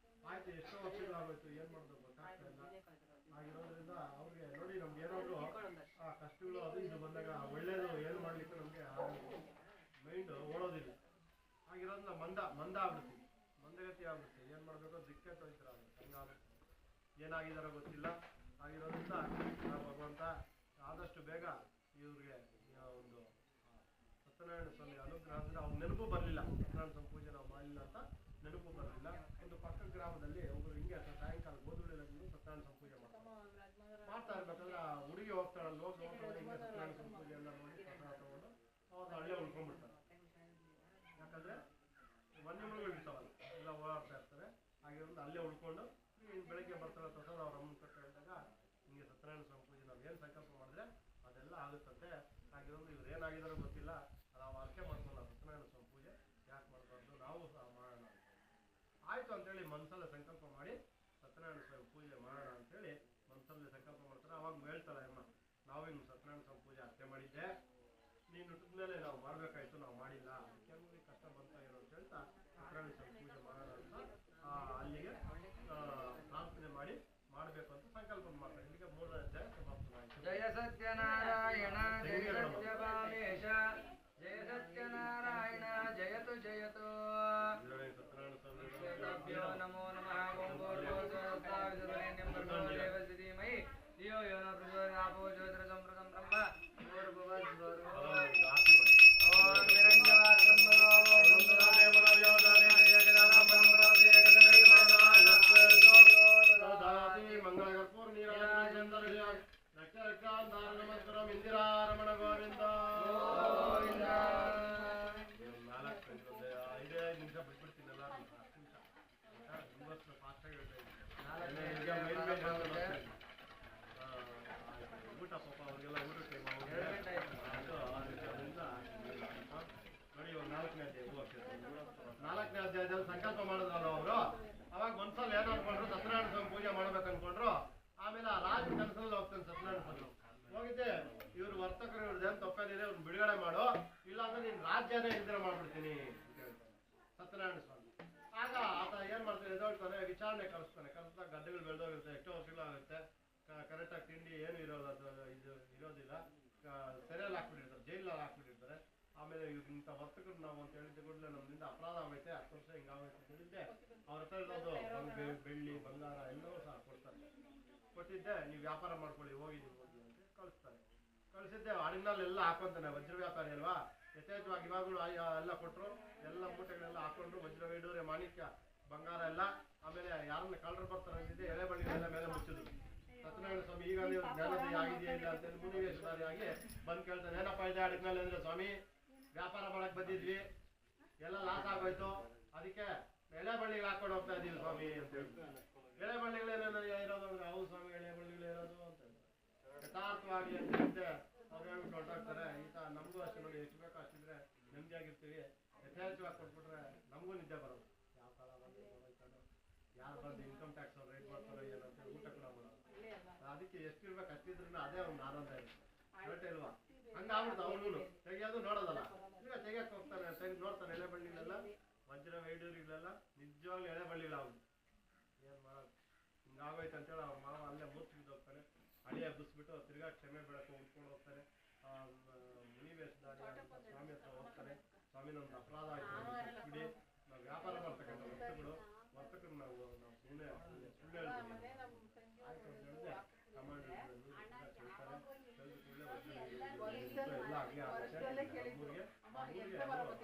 ಆಯ್ತು ಎಷ್ಟೋ ವರ್ಷಗಳಾಗೋಯ್ತು ಏನು ಮಾಡೋದು ಗೊತ್ತಾಗ್ತಾ ಇಲ್ಲ ಆಗಿರೋದ್ರಿಂದ ಅವ್ರಿಗೆ ನೋಡಿ ನಮ್ಗೆ ಏನಾದ್ರು ಆ ಕಷ್ಟಗಳು ಅದು ಇದು ಬಂದಾಗ ಒಳ್ಳೇದು ಏನು ಮಾಡ್ಲಿಕ್ಕೆ ನಮಗೆ ಮೈಂಡ್ ಓಡೋದಿಲ್ಲ ಆಗಿರೋದ್ರಿಂದ ಮಂದ ಆಗ್ಬಿಡ್ತೀವಿ ಮಂದಗತಿ ಆಗ್ಬಿಡ್ತೀವಿ ಏನು ಮಾಡಬೇಕು ದಿಕ್ಕೆ ತೊಯ್ತಾರೆ ಹಂಗಾಗುತ್ತೆ ಏನಾಗಿದಾರೋ ಗೊತ್ತಿಲ್ಲ ಆಗಿರೋದ್ರಿಂದ ನಾವು ಭಗವಂತ ಆದಷ್ಟು ಬೇಗ ಇವ್ರಿಗೆ ಒಂದು ಸತ್ಯನಾರಾಯಣ ಸ್ವಾಮಿ ಅನುಗ್ರಹ ಅಂದರೆ ಅವ್ರ ನೆನಪು ಬರಲಿಲ್ಲ ಸತ್ಯನಾರಾಯಣ ಸ್ವಾಮಿ ಪೂಜೆ ನಾವು ಮಾಡಲಿಲ್ಲ ಅಂತ ನೆನಪು ಬರಲಿಲ್ಲ ಒಂದು ಪಕ್ಕ ಗ್ರಾಮದಲ್ಲಿ ಒಬ್ಬರು ಹಿಂಗೆ ಸಾಯಂಕಾಲ ಗೋಧುಳಿಯಲ್ಲಿ ಸತ್ಯನಾರಾಯಣ ಸ್ವಾಮಿ ಪೂಜೆ ಮಾಡ್ತಾ ಇರ್ಬೇಕಾದ್ರೆ ಆ ಹುಡುಗಿ ಹೋಗ್ತಾಳಲ್ಲಿ ಹೋಗಿ ಹಿಂಗೆ ಸತ್ಯನಾರಾಯಣ ಸ್ವಾಮಿ ಪೂಜೆ ಎಲ್ಲ ನೋಡಿ ಪ್ರಸಾದ ತಗೊಂಡು ಅವ್ರು ಹಳ್ಳಿ ಉಳ್ಕೊಂಡ್ಬಿಡ್ತಾರೆ ಯಾಕಂದರೆ ವನ್ಯಮೃಗಗಳು ಇರ್ತಾವಲ್ಲ ಎಲ್ಲ ಓಡಾಡ್ತಾ ಇರ್ತಾರೆ ಹಾಗಿರೋದು ಅಲ್ಲೇ ಉಳ್ಕೊಂಡು ಬೆಳಗ್ಗೆ ಬರ್ತಾರೆ ಪ್ರಸಾದ ಅವ್ರ ಅಮ್ಮನ ಕಟ್ಟ ಹೇಳಿದಾಗ ಹಿಂಗೆ ಸತ್ಯನಾರಾಯಣ ಸ್ವಾಮಿ ಪೂಜೆ ನಾವು ಏನು ಸಂಕಲ್ಪ ಮಾಡಿದ್ರೆ ಅದೆಲ್ಲ ಆಗುತ್ತಂತೆ ಹಾಗಿರೋದು ಇವ್ರು ಏನಾಗಿದಾರೋ ಗೊತ್ತಿಲ್ಲ ನಾವು ಅರ್ಕೆ ಮಾಡ್ಕೊಂಡು ನಾವು ಸತ್ಯನಾರಾಯಣ ಸ್ವಾಮಿ ಪೂಜೆ ಯಾಕೆ ಮಾಡಬಾರ್ದು ನಾವು ಸಹ ಮಾಡೋಣ ಅಂತ ಆಯಿತು ಅಂತೇಳಿ ಮನಸ್ಸಲ್ಲೇ ಸಂಕಲ್ಪ ಮಾಡಿ ಸತ್ಯನಾರಾಯಣ ಸ್ವಾಮಿ ಪೂಜೆ ಮಾಡೋಣ ಅಂತೇಳಿ ಮನಸ್ಸಲ್ಲೇ ಸಂಕಲ್ಪ ಮಾಡ್ತಾರೆ ಅವಾಗ ಹೇಳ್ತಾಳೆ ಅಮ್ಮ ನಾವು ಹಿಂಗೆ ಸತ್ಯನಾರಾಯಣ ಸ್ವಾಮಿ ಪೂಜೆ ಅರ್ಕೆ ಮಾಡಿದ್ದೆ ನೀನು ಹುಟ್ಟಿದ ಮೇಲೆ ನಾವು ಮಾಡಬೇಕಾಯ್ತು ನಾವು ಮಾಡಿಲ್ಲ ಕೆಲವರಿಗೆ ಕಷ್ಟ ಬರ್ತಾ ಇರೋ ಅಂತ ಹೇಳ್ತಾ ಸತ್ಯನಾರಾಯಣ ಸ್ವಾಮಿ ಪೂಜೆ ಮಾಡೋಣ ಅಂತ ಅಲ್ಲಿಗೆ ಪ್ರಾರ್ಥನೆ ಮಾಡಿ ಮಾಡಬೇಕು ಅಂತ ಸಂಕಲ್ಪ ಮಾಡ್ತಾರೆ ಇಲ್ಲಿಗೆ 3ನೇ ಅಧ್ಯಾಯ ಸಮಾಪ್ತವಾಯಿತು. ಜಯ ಸತ್ಯನಾರಾಯಣ ಜಯ ಸತ್ಯಭಾಮೇಶ ಜಯ ಸತ್ಯನಾರಾಯಣ ಜಯತು ಜಯತು ಸತ್ಯನಾರಾಯಣ ನಮೋ ನಮಃ ಓಂ ಭೂರ್ಭುವಸ್ವಃ ಧಿಯೋ ಯೋ ನ ಪ್ರಚೋದಯಾತ್ ಜ್ಯೋತಿರ ಸಂಪ್ರದಂ ಬ್ರಹ್ಮ ಭೂರ್ಭುವಸ್ವಃ ಓಂ ನಿರಂಜನಾಕ್ಷಂ ಮಂಗಳಕರ್ಪೂರ ನಮಸ್ಕಾರಂ ಇಂದಿರಾರಮಣ ಗೋವಿಂದ ಗೋವಿಂದ 5 ನಿಮಿಷ ಬಿಟ್ಬಿಡ್ತೀನಿ ಎಲ್ಲರೂ 10 ನಿಮಿಷ ಫಾಸ್ಟಾಗಿ ಹೇಳ್ತಾ ಇದ್ದೀನಿ ಊಟ ಪಾಪ ಅವ್ರಿಗೆಲ್ಲ ಊಟ ಟೈಮ್ ನೋಡಿ ಇವಾಗ 4ನೇ ಅಧ್ಯಾಯದಲ್ಲಿ ಸಂಕಲ್ಪ ಮಾಡಿದ್ರಲ್ಲ ಅವರು ಅವಾಗ ಮನ್ಸಲ್ಲಿ ಏನು ಅನ್ಕೊಂಡ್ರು ಸತ್ಯನಾರಾಯಣ ಸ್ವಾಮಿ ಪೂಜೆ ಅಂತ ಹೇಳ್ತಾನೆ ಸತ್ಯನಾರಾಯಣ ಸ್ವಾಮಿ. ಆಗ ಆತ ಏನ್ ಮಾಡ್ತಾನೆ, ಎದೊಳ್ತಾನೆ, ವಿಚಾರಣೆ ಕಳಿಸ್ತಾನೆ. ಕಳಿಸ್ದಾಗ ಗದ್ದೆಗಳು ಬೆಳೆದೋಗಿರುತ್ತೆ, ಎಷ್ಟೋ ವರ್ಷಗಳಾಗುತ್ತೆ, ಕರೆಕ್ಟಾಗಿ ತಿಂಡಿ ಏನು ಇರೋಲ್ಲ, ಇದು ಇರೋದಿಲ್ಲ, ಸೆರೆಯಲ್ಲಿ ಹಾಕ್ಬಿಟ್ಟಿರ್ತಾರೆ, ಜೈಲಲ್ಲಿ ಹಾಕ್ಬಿಟ್ಟಿರ್ತಾರೆ. ಆಮೇಲೆ ಇಂಥ ವರ್ತಕರು ನಾವು ಅಂತ ಹೇಳಿದ್ದೆ ಕೂಡಲೇ ನಮ್ಮಿಂದ ಅಪರಾಧ ಆಗೈತೆ, 10 ವರ್ಷ ಹಿಂಗಾಗೈತೆ ಅಂತ ಹೇಳಿದ್ದೆ. ಅವ್ರ ಹತ್ರ ಇರೋದು ಬೆಳ್ಳಿ ಬಂಗಾರ ಎಲ್ಲವೂ ಸಹ ಕೊಟ್ಟಿದ್ದೆ, ನೀವು ವ್ಯಾಪಾರ ಮಾಡ್ಕೊಳ್ಳಿ, ಹೋಗಿ ನೀವು ಹೋಗಿ ಅಂತ ಕಳಿಸ್ತಾರೆ. ಕಳಿಸಿದ್ದೆ ಹಡಗಿನಲ್ಲೆಲ್ಲ ಹಾಕೊಂತಾನೆ, ವಜ್ರ ವ್ಯಾಪಾರಿ ಅಲ್ವಾ, ಯಥೇಚ್ಛವಾಗಿ ಇವಾಗಲೂ ಎಲ್ಲ ಕೊಟ್ಟರು, ಎಲ್ಲ ಮೂಟೆಗಳೆಲ್ಲ ಹಾಕೊಂಡ್ರು, ವಜ್ರ ವೈಡೂರ್ಯ ಮಾಣಿಕ್ಯ ಬಂಗಾರ ಎಲ್ಲ. ಆಮೇಲೆ ಯಾರನ್ನ ಕಳ್ಳರು ಬರ್ತಾರೆ ಅಂತಿದ್ದೆ, ಎಲೆ ಬಳ್ಳಿಗಳೆಲ್ಲ ಮೇಲೆ ಮುಚ್ಚಿದ್ರು. ಸತ್ಯನಾರಾಯಣ ಸ್ವಾಮಿ ಈಗ ನೀವು ಜ್ಞಾನೋದಯ ಆಗಿದೆಯಾ ಇಲ್ಲ ಅಂತೇಳಿ ಮುನಿವೇಶಧಾರಿಯಾಗಿ ಬಂದು ಕೇಳ್ತಾನೆ, ಏನಪ್ಪ ಇದೆ ಹಡಗಿನಲ್ಲಿ ಅಂದ್ರೆ, ಸ್ವಾಮಿ ವ್ಯಾಪಾರ ಮಾಡಕ್ ಬಂದಿದ್ವಿ, ಎಲ್ಲ ಲಾಸ್ ಆಗೋಯ್ತು, ಅದಕ್ಕೆ ಎಳೆ ಬಳ್ಳಿಗಳು ಹಾಕೊಂಡು ಹೋಗ್ತಾ ಇದೀವಿ ಸ್ವಾಮಿ ಅಂತ ಹೇಳ್ತಾರೆ. ಎಳೆ ಬಳ್ಳಿಗಳೇನೇನು ಇರೋದು ಅಂದ್ರೆ, ಹೌದು ಸ್ವಾಮಿ ಎಳೆ ಬಳ್ಳಿಗಳು ಇರೋದು ಅಂತ ಯಥಾರ್ಥವಾಗಿ ಅಂತ ಹೇಳಿದ್ದೆ. ಅವ್ರು ಹೇಳ್ಬಿಟ್ಟು ಹೊರಟಾಗ್ತಾರೆ. ಈತ ನಮಗೂ ಅಷ್ಟೇ ನೋಡಿ, ಎಷ್ಟು ಬೇಕೋ ಅಷ್ಟಿದ್ರೆ ನೆಮ್ಮದಿಯಾಗಿರ್ತೀವಿ, ಯಥೇಚ್ಛವಾಗಿ ಕೊಟ್ಬಿಟ್ರೆ ನಮಗೂ ನಿದ್ದೆ ಬರೋದು. ಯಾವ ಕಾಲ ಬಂದು ಯಾರು ಬಂದು ಇನ್ಕಮ್ ಟ್ಯಾಕ್ಸ್ ಅವ್ರು ರೇಟ್ ಮಾಡ್ತಾರೋ ಏನೋ ಅಂತ ಊಟ ಕೂಡ ಮಾಡೋದು. ಅದಕ್ಕೆ ಎಷ್ಟಿರ್ಬೇಕು ಅಷ್ಟಿದ್ರೂ ಅದೇ ಒಂದು ಆನಂದ ಇರುತ್ತೆ, ಕರೆಕ್ಟ್ ಇಲ್ವಾ? ಹಂಗಾಗ್ಬಿಡ್ತು. ಅವ್ರಿಗೂ ತೆಗಿಯೋದು ನೋಡೋದಲ್ಲ, ಈಗ ತೆಗಿಯಕ್ಕೆ ಹೋಗ್ತಾನೆ, ತೆಗೆದು ನೋಡ್ತಾನೆ ಎಳೆ ಬಳ್ಳಿಗಳೆಲ್ಲ, ವಜ್ರ ವೈಡೂರಿಗಳೆಲ್ಲ ನಿಜವಾಗ್ಲೂ ಎಳೆ ಬಳ್ಳಿಗಳಾಗ್ದು. ಏನು ಮಾಡೋದು, ಹಿಂಗಾಗೋಯ್ತು ಅಂತೇಳಿ ಅವ್ರ ಮಾವ ಅಲ್ಲೇ ಮೂರ್ತಿ ಹೋಗ್ತಾನೆ, ಹಳಿ ಹಬ್ಬಿಸ್ಬಿಟ್ಟು ತಿರ್ಗಾ ಕ್ಷಮೆ ಬೆಳಕು ಉಟ್ಕೊಂಡು ಹೋಗ್ತಾರೆ. ಮುನಿವೇಶಧಾರಿ ಸ್ವಾಮಿ ಹತ್ರ ಹೋಗ್ತಾರೆ. ಸ್ವಾಮಿ ನಮ್ದು ಅಪರಾಧ ಆಯ್ತು, ಬಿಡಿ, ನಾವು ವ್ಯಾಪಾರ ಮಾಡ್ತಕ್ಕಂಥ ವರ್ತಕರು ನಾವು ಸುಮ್ಮನೆ ಸುಳ್ಳು ಹೇಳ್ತೀವಿ ಆಯ್ತು ಅಂತ ಹೇಳಿದ್ರೆ ಕಮಾಂಡ್ ಎಲ್ಲ ಆಗಲಿ ಆಗುತ್ತೆ. ಊರಿಗೆ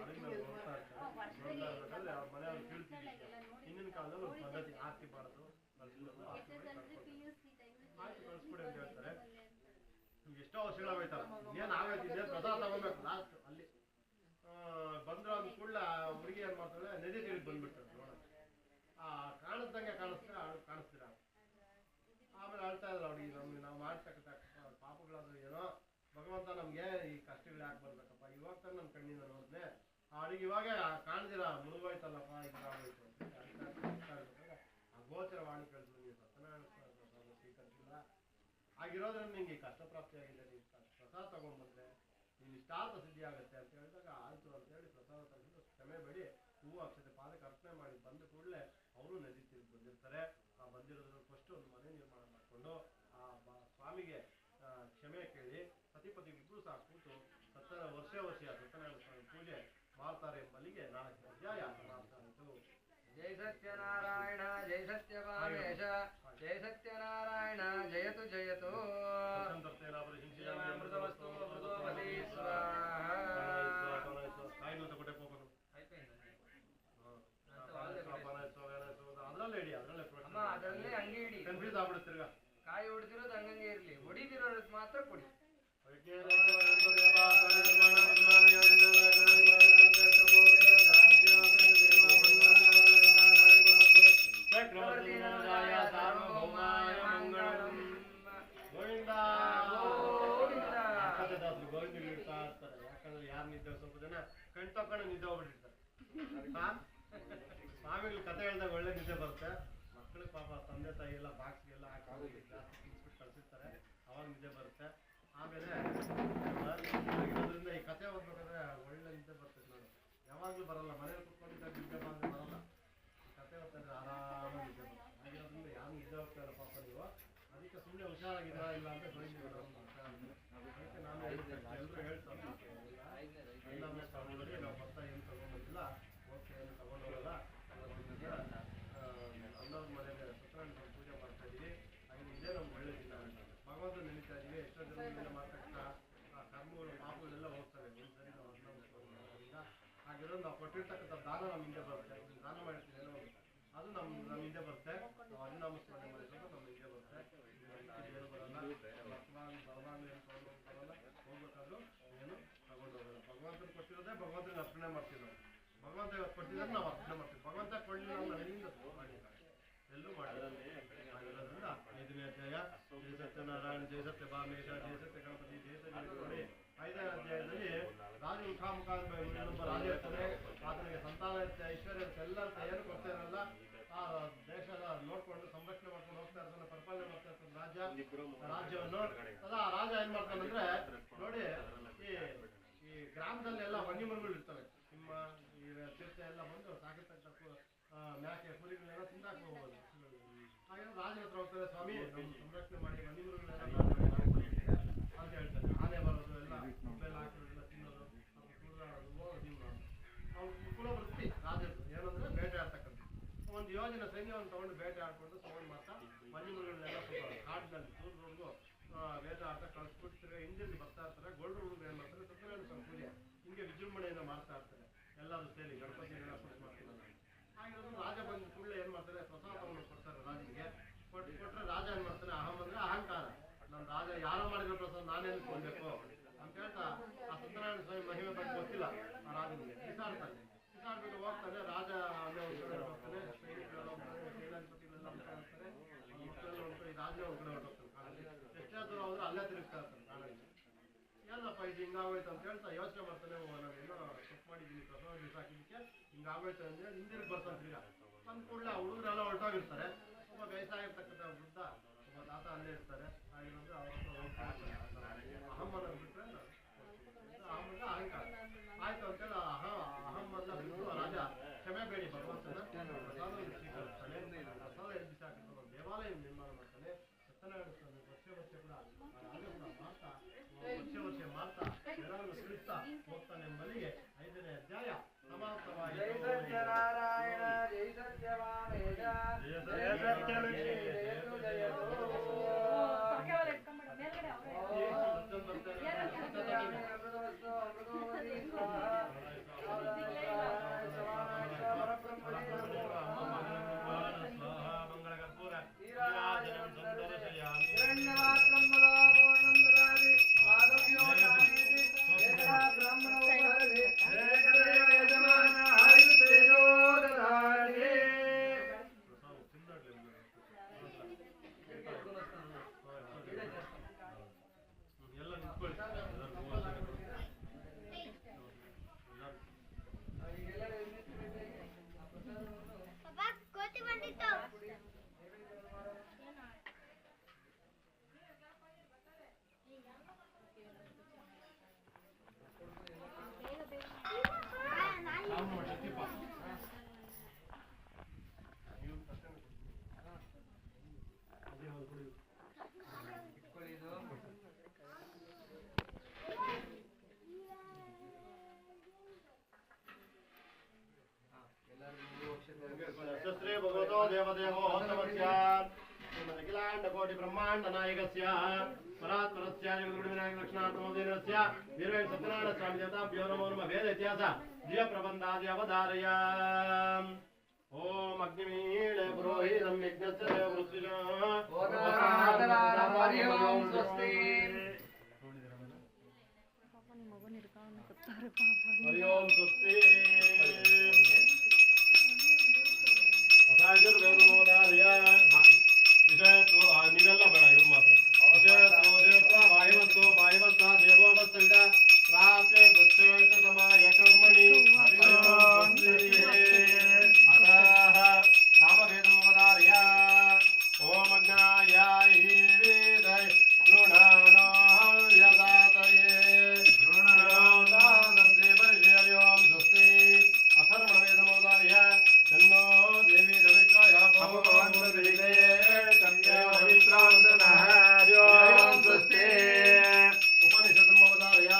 ಹಡಗಿನಲ್ಲಿ ನೋಡ್ತಾ ಇರ್ತಾರೆ. ಅವ್ರ ಮನೆಯವ್ರು ಕೀಳ್ತೀವಿ. ಹಿಂದಿನ ಕಾಲದಲ್ಲಿ ಒಂದು ಪದ್ಧತಿ, ಆರತಿ ಮಾಡೋದು, ಕಳಿಸ್ಬಿಡೋದು, ಆಯ್ತು ಕಳಿಸ್ಬಿಡಿ ಅಂತ ಹೇಳ್ತಾರೆ. ನಿಮ್ಗೆ ಎಷ್ಟೋ ವರ್ಷಗಳಾಗೋಯ್ತಲ್ಲ, ಇನ್ನೇನು ಆಗೈತಿ, ಇನ್ನೇನು ಪ್ರಸಾದ ತಗೋಬೇಕು. ಲಾಸ್ಟ್ ಅಲ್ಲಿ ಬಂದ್ರೆ ಒಂದು ಕೂಡಲೇ ಹುಡುಗಿ ಏನು ಮಾಡ್ತಾಳೆ, ನದಿ ತೀರಿಗೆ ಬಂದ್ಬಿಡ್ತಾರೆ ನೋಡೋಣ. ಕಾಣಿಸ್ದಂಗೆ ಕಾಣಿಸ್ತೀರ. ಆಮೇಲೆ ಅಳ್ತಾ ಇದ್ರು ಅವ್ರಿಗೆ, ನಮ್ಗೆ ನಾವು ಮಾಡ್ತಕ್ಕಂಥ ಪಾಪಗಳಾದ್ರು ಏನೋ, ಭಗವಂತ ನಮ್ಗೆ ಈ ಕಷ್ಟಗಳು ಯಾಕೆ ಬರ್ಬೇಕಪ್ಪ, ಇವಾಗ ತಾನೆ ನಮ್ಮ ಕಣ್ಣಿಂದ ನೋಡಿದ್ನೆ, ಆ ಅಡುಗೆ ಇವಾಗ ಕಾಣ್ದಿರ ಮುಳುಗೋಯ್ತಲ್ಲಪ್ಪ, ಹಿಂಗಾಗೋಯ್ತು ಅಂತ ಹೇಳ್ತಾರೆ. ಆ ಗೋಚರವಾಣಿ ಕಳಿಸಿದ್ರು, ನೀವು ಸತ್ಯನಾರಾಯಣ ಸ್ವೀಕರಿಸಿಲ್ಲ, ಆಗಿರೋದ್ರಿಂದ ನಿಂಗೆ ಕಷ್ಟ ಪ್ರಾಪ್ತಿಯಾಗಿದೆ, ನೀವು ಪ್ರಸಾದ ತಗೊಂಡ್ಬಂದ್ರೆ ನೀನು ಇಷ್ಟಾರ್ಥ ಸಿದ್ಧಿ ಆಗುತ್ತೆ ಅಂತ ಹೇಳಿದಾಗ, ಆಯ್ತು ಅಂತ ಹೇಳಿ ಪ್ರಸಾದ ತಗೊಂಡು ಕ್ಷಮೆ ಬೇಡಿ ಹೂವು ಅಕ್ಷತೆ ಪಾದಕ್ಕೆ ಅರ್ಪಣೆ ಮಾಡಿ ಬಂದ ಕೂಡಲೇ ಅವರು ನದಿ ತೀರ್ದು ಬಂದಿರ್ತಾರೆ. ಆ ಬಂದಿರೋದ್ರಲ್ಲಿ ಫಸ್ಟ್ ಒಂದು ಮನೆ ನಿರ್ಮಾಣ ಮಾಡಿಕೊಂಡು ಆ ಸ್ವಾಮಿಗೆ ಕ್ಷಮೆ ಕೇಳಿ ಸತಿಪತಿಗಿಬ್ಬರು ಸಹ ಕೂತು ವರ್ಷ ಸತ್ಯನಾರಾಯಣ ಸ್ವಾಮಿ ಪೂಜೆ ಮಾಡ್ತಾರೆ ಎಂಬಲ್ಲಿಗೆ 4 ಅಧ್ಯಾಯ ಸಮಾಪ್ತ ಆಯಿತು. ಜೈ ಸತ್ಯನಾರಾಯಣ ಜೈ ಸತ್ಯಕಾಮೇಶ ಜೈ ಸತ್ಯನಾರಾಯಣ ಜಯತು ಜಯತು. ಮೃತವಸ್ತು ಮೃದೋಪತಿ ಸ್ವಾಹ. ಅದರಲ್ಲೇ ಹಂಗೆ ಇಡಿ, ಕನ್ಫ್ಯೂಸ್ ಆಗ್ಬಿಡುತ್ತೆ. ಕಾಯಿ ಹೊಡೆದಿರೋದು ಹಂಗಂಗೆ ಇರಲಿ, ಹೊಡಿದಿರೋದು ಮಾತ್ರ ಕೊಡಿ. ಯಾಕಂದ್ರೆ ಯಾರು ನಿದ್ದೆ, ಸ್ವಲ್ಪ ಜನ ಕಣ್ ತಕೊಂಡು ನಿದ್ದೆ ಹೋಗ್ಬಿಟ್ಟಿರ್ತಾರೆ. ಸ್ವಾಮಿಗಳು ಕತೆ ಹೇಳ್ದಾಗ ಒಳ್ಳೆ ನಿದ್ದೆ ಬರುತ್ತೆ. ಮಕ್ಕಳಿಗೆ ಪಾಪ ತಂದೆ ತಾಯಿ ಎಲ್ಲ ಬಾಕ್ಸ್ಗೆಲ್ಲ ಹಾಕಿ ಜಾಸ್ತಿ ತಿನ್ಸ್ಬಿಟ್ಟು ಕಳ್ಸಿರ್ತಾರೆ, ಅವಾಗ ನಿದ್ದೆ ಬರುತ್ತೆ. ಆಮೇಲೆ ಇರೋದ್ರಿಂದ ಈ ಕತೆ ಓದ್ಬೇಕಾದ್ರೆ ಒಳ್ಳೆ ನಿದ್ದೆ ಬರ್ತದೆ ನೋಡಿ. ಯಾವಾಗಲೂ ಬರಲ್ಲ, ಮನೇಲಿ ಕುತ್ಕೊಂಡಿದ್ದಾಗ ನಿದ್ದೆ ಬರಲ್ಲ. ಈ ಕತೆ ಓದ್ತಾಯಿದ್ರೆ ಆರಾಮಾಗಿ ನಿದ್ದೆ ಬರುತ್ತೆ. ಆಗಿರೋದ್ರಿಂದ ಯಾರು ನಿದ್ದೆ ಹೋಗ್ತಾಯಿಲ್ಲ ಪಾಪ ನೀವು, ಅದಕ್ಕೆ ಸುಮ್ಮನೆ ಹುಷಾರಾಗಿದ್ದೀರಾ ಇಲ್ಲ ಅಂತ ಬರೀತೀವಿ. ಅದಕ್ಕೆ ನಾನು ಹೇಳ್ತೇನೆ, ಎಲ್ಲರೂ ಹೇಳ್ತಾರೆ ಎಲ್ಲ ತಗೊಂಡ್ರಿ, ನಾವು ಭತ್ತ ಏನು ತಗೊಂಡಿಲ್ಲ, ಓಕೆ ಏನು ತಗೊಂಡೋಗಲ್ಲ, ಅನ್ನೋದ್ರ ಮನೇಲಿ ಸತ್ಯನಾರಾಯಣ ಪೂಜೆ ಮಾಡ್ತಾ ಇದೀವಿ. ಹಾಗೆ ಇದೇ ನಮ್ಗೆ ಒಳ್ಳೆ ದಿನ ಅಂತ ಭಗವಂತ ನೆನೀತಾ ಇದೀವಿ. ಎಷ್ಟೋ ಜನರಿಂದ ಮಾಡ್ತಕ್ಕಂಥ ಕರ್ಮಗಳು ಪಾಪಗಳೆಲ್ಲ ಹೋಗ್ತವೆ ಒಂದ್ಸರಿ ನಾವು ಅನ್ನೋದ್ರಿಂದ. ಹಾಗಿರೋದು ನಾವು ಕೊಟ್ಟಿರ್ತಕ್ಕಂಥ ದಾನ ನಮ್ಮ ಹಿಂದೆ ಬರುತ್ತೆ. ದಾನ ಮಾಡಿರ್ತೀವಿ ಏನೋ ಅದು ನಮ್ಮ ಹಿಂದೆ ಬರುತ್ತೆ. ನಾವು ಹರಿನಾಮಸ್ಮರಣೆ ಮಾಡಿರೋದು ನಮ್ಮ ಹಿಂದೆ ಬರುತ್ತೆ. ಏನು ಬರಲ್ಲ, ಬಲವಾಗ್ಲೂ ಏನು ತಗೊಂಡೋಗ್ತಾರಲ್ಲ, ಹೋಗ್ಬೇಕಾದ್ರೂ ಏನು ತಗೊಂಡೋಗಲ್ಲ. ಭಗವಂತನ ಕೊಟ್ಟಿರೋದೇ ಭಗವಂತನಿಗೆ ಅರ್ಪಣೆ ಮಾಡ್ತೀವಿ ನಾವು. ಭಗವಂತ ಕೊಟ್ಟಿರೋದು ನಾವು ಅರ್ಪಣೆ ಮಾಡ್ತೀವಿ. ಭಗವಂತ ಕೊಡಲಿಲ್ಲ ನಾವು ನನ್ನಿಂದ ಮಾಡಿದ್ದಾರೆ, ಎಲ್ಲರೂ ಮಾಡಿದ್ದಾರೆ. ಆಗಿರೋದ್ರಿಂದ 5ನೇ ಅಧ್ಯಾಯ ಜಯ ಸತ್ಯನಾರಾಯಣ ಜಯ ಸತ್ಯ ಭಾಮೇಶ ಜಯ ಸತ್ಯ ಗಣಪತಿ ಜಯ ಸತ್ಯ ನೋಡಿ. 5ನೇ ಅಧ್ಯಾಯದಲ್ಲಿ ರಾಜ ಮುಖಾಮುಖ ಇನ್ನೊಬ್ಬ ರಾಜ ಇರ್ತಾನೆ, ಆತನಿಗೆ ಸಂತಾನ ಇರುತ್ತೆ, ಐಶ್ವರ್ಯ ಇರುತ್ತೆ, ಎಲ್ಲ ಏನು ಕೊಡ್ತಾ ಇರಲ್ಲ. ಆ ದೇಶದ ನೋಡ್ಕೊಂಡು ಸಂರಕ್ಷಣೆ ಮಾಡ್ಕೊಂಡು ಹೋಗ್ತಾ ಇರ್ತಾನೆ, ಪರಿಪಾಲನೆ ಮಾಡ್ತಾ ಇರ್ತಾನೆ ರಾಜ್ಯವನ್ನು. ಆ ರಾಜ ಏನ್ ಮಾಡ್ತಾನಂದ್ರೆ ನೋಡಿ, ಈ ಗ್ರಾಮದಲ್ಲಿ ಎಲ್ಲ ವನ್ಯಮೃಗಗಳು ಇರ್ತವೆ, ಸಿಂಹ, ಎಲ್ಲ ಬಂದು ಸಾಕಿರ್ತಕ್ಕ ಮ್ಯಾಕೆ ಕುರಿಗಳನ್ನೆಲ್ಲ ತಿಂದಾಕ್ ಹೋಗ್ಬೋದು. ಹಾಗೆ ರಾಜನ ಹತ್ರ ಹೋಗ್ತಾರೆ, ಸ್ವಾಮಿ ನಮ್ಮ ಸಂರಕ್ಷಣೆ ಮಾಡಿ ಮನಿಮೃಗಳೆಲ್ಲ ಅಂತ ಹೇಳ್ತಾರೆ. ಆನೆ ಬರೋದು ಎಲ್ಲ ಉಪ್ಪೆಲ್ಲ ಹಾಕಿರೋದೆಲ್ಲ ತಿನ್ನೋದು, ತುಳಿದಾಡೋದು, ಅವ್ರ ಕುಲ ವೃತ್ತಿ ರಾಜದ್ದು ಏನಂದ್ರೆ ಬೇಟೆ ಆಡ್ತಕ್ಕಂಥ ಒಂದು ಯೋಜನೆ ಸೈನ್ಯವನ್ನು ತಗೊಂಡು ಬೇಟೆ ಆಡ್ಕೊಂಡು ತಗೊಂಡು ಮಾತ್ರ ಮನಿಮೃಗಗಳನ್ನೆಲ್ಲ ಸ್ವಲ್ಪ ಕಾಡಿನಲ್ಲಿ ದೂರದವರೆಗೂ ಬೇಟೆ ಆಡ್ತಾ ಕಳಿಸ್ಬಿಡ್ತಾರೆ. ಹಿಂದಿಲ್ಲಿ ಬರ್ತಾ ಇರ್ತಾರೆ. ಗೋಲ್ಡ್ ಹುಡುಗರು ಏನು ಮಾಡ್ತಾರೆ, ಸತ್ಯನಾರಾಯಣ ಸ್ವಾಮಿ ಪೂಜೆ ಹಿಂಗೆ ವಿಜೃಂಭಣೆಯಿಂದ ಮಾಡ್ತಾ ಇರ್ತಾರೆ. ಎಲ್ಲರೂ ಸೇರಿ ಗಣಪತಿನೆಲ್ಲ ಪೂಜೆ ಮಾಡ್ತಾರೆ. ಹಾಗಿರೋದು ರಾಜ ಬಂದ ಕೂಡಲೇ ಏನು ಮಾಡ್ತಾರೆ, ಪ್ರಸಾದವನ್ನು ಕೊಡ್ತಾರೆ ರಾಜನಿಗೆ. ಕೊಟ್ಟರೆ ರಾಜ ಏನು ಮಾಡ್ತಾನೆ, ಅಹಂ ಅಂದ್ರೆ ಅಹಂಕಾರ. ನನ್ನ ರಾಜ ಯಾರೋ ಮಾಡಿರೋ ಪ್ರಸಾದ ನಾನೇನು ಕೊಡ್ಬೇಕು ಅಂತ ಹೇಳ್ತಾ ಆ ಸತ್ಯನಾರಾಯಣ ಸ್ವಾಮಿ ಮಹಿಮೆ ಬಗ್ಗೆ ಗೊತ್ತಿಲ್ಲ ಆ ರಾಜನಿಗೆ. ಬಿಸಾಡ್ತಾನೆ. ಬಿಸಾಡ್ಬಿಟ್ಟು ಹೋಗ್ತಾನೆ. ರಾಜ ಅಲ್ಲೇ ಹೋಗ್ತಾನೆ. ಸೈನಿಕರೆಲ್ಲ ಹೋಗ್ತಾರೆ, ಸೇನಾಧಿಪತಿಗಳೆಲ್ಲ ಹೋಗ್ತಾರೆ. ಮಕ್ಕಳೆಲ್ಲ ಹೋಗ್ತಾರೆ. ಈ ರಾಜನೇ ಒಳಗಡೆ ಹೊರಟೋಗ್ತಾನೆ ಕಾಡಲ್ಲಿ. ಎಷ್ಟೇ ದೂರ ಹೋದ್ರೆ ಅಲ್ಲೇ ತಿರುಗ್ತಾ ಇರ್ತಾನೆ ಕಾಡಲ್ಲಿ. ಏನಪ್ಪ ಇದು ಹಿಂಗಾಗೋಯ್ತು ಅಂತ ಹೇಳ್ತಾ ಯೋಚನೆ ಮಾಡ್ತಾನೆ. ನಾನೇನೋ ತಪ್ಪು ಮಾಡಿದ್ದೀನಿ, ಪ್ರಸಾದ ಬಿಸಾಕಿದ್ದಕ್ಕೆ ಹಿಂಗಾಗೋಯ್ತು ಅಂದ್ರೆ ಹಿಂದಿರುಗಿ ಬರ್ತಾನೆ. ತಿರ್ಗಾ ಬಂದ ಕೂಡಲೇ ಆ ಹುಡುಗರೆಲ್ಲ ಹೊರಟೋಗಿರ್ತಾರೆ. ಒಬ್ಬ ವಯಸ್ಸಾಗಿರ್ತಕ್ಕಂಥ ವೃದ್ಧ ಒಬ್ಬ ತಾತ ಅಲ್ಲೇ ಇರ್ತಾರೆ. ಹಾಗಿರೋದು ಅವ್ರ ಹತ್ರ ಹೋಗ್ತಾರೆ. ಅಹಮ್ಮನ ಬಿಟ್ರೆ ಅಹಮ್ಮದ ಅಹಂಕಾರ ಆಯ್ತು ಅಂತೇಳಿ ಅಹಮ್ಮದ ಬಿಟ್ಟು ರಾಜ ಕ್ಷಮೆ ಬೇಡಿ ಭಗವಂತನ ಪ್ರಸಾದ ಸ್ವೀಕರಿಸ್ತಾನೆ. ಪ್ರಸಾದ ಎದ್ದು ಬಿಸಾಕಿರ್ತಾನೆ. ಒಂದು ದೇವಾಲಯ ನಿರ್ಮಾಣ ಮಾಡ್ತಾನೆ. ಸತ್ಯನಾರಾಯಣ ಸ್ವಾಮಿ ವರ್ಷ ಕೂಡ ರಾಜ ಕೂಡ ಮಾಡ್ತಾ ವರ್ಷ ಮಾಡ್ತಾ ಎಲ್ಲರನ್ನು ತಿಳಿಸ್ತಾ ಹೋಗ್ತಾನೆ. ಮನೆಗೆ 5ನೇ ಅಧ್ಯಾಯ ಸಮಾಪ್ತವಾಗಿ. ಜೈ ಸತ್ಯನಾರಾಯಣ ಜೈ ಸತ್ಯವಾಮೇಶ ಜಯ ಸತ್ಯಲಕ್ಷ್ಮೀ ಜಯತು ಜಯತು. ಶ್ರೀ ಭಗವತೋ ದೇವದೇವೋ ಶ್ರೀಮದಖಿಲಾಂಡ ಕೋಟಿ ಬ್ರಹ್ಮಾಂಡ ನಾಯಕಸ್ಯ ಪರಾತ್ಪರಸ್ಯ ಜಗದ್ಗುರುವಿನಾಯಕ ಲಕ್ಷ್ಮಣಾತ್ಮೋದೀನಸ್ಯ ವೀರವೇಂದ್ರ ಸತ್ಯನಾರಾಯಣ ಸ್ವಾಮಿ ದೇವತಾಭ್ಯೋ ನಮೋ ನಮಃ. ವೇದ ಇತಿಹಾಸ ದಿವ್ಯ ಪ್ರಬಂಧಾದಿ ಅವಧಾರಯ. ಓಂ ಅಗ್ನಿಮೀಳೆ ಪುರೋಹಿತಂ ಯಜ್ಞಸ್ಯ ದೇವವೃತ್ತಿಜೋ ಓಂ ಸ್ವಸ್ತಿ. ಹರಿ ಓಂ ಸ್ವಸ್ತಿ. ಅಸಾಯುರ್ವೇದಮೋದಾರ್ಯ ವಿಷಯತ್ವ ನೀವೆಲ್ಲ ಬೇಡ, ಇವ್ರು ಮಾತ್ರ. ವಿಷಯತ್ವ ವಾಯುವಸ್ತು ವಾಯುವಸ್ತ ದೇವೋವಸ್ತ ಪ್ರಾಪ್ಯ ದುಷ್ಟೇತ ಸಮಾಯ ಕರ್ಮಣಿ ಅತಃ ಸಾಮವೇದಮೋದಾರ್ಯ. ಓಂ ಅಜ್ಞಾಯಾಯ ವೇದೈ ಗೃಣಾನೋ ಯದಾತಯೇ ಹರಿ ಓಂ ಸ್ವಸ್ತಿ. ಅಥರ್ವಣವೇದಮೋದಾರ್ಯ ತನ್ನೋ ದೇವಿ ದವಿಷ್ಟಾಯ ಉಪನಿಷದಮೋದಾರ್ಯ.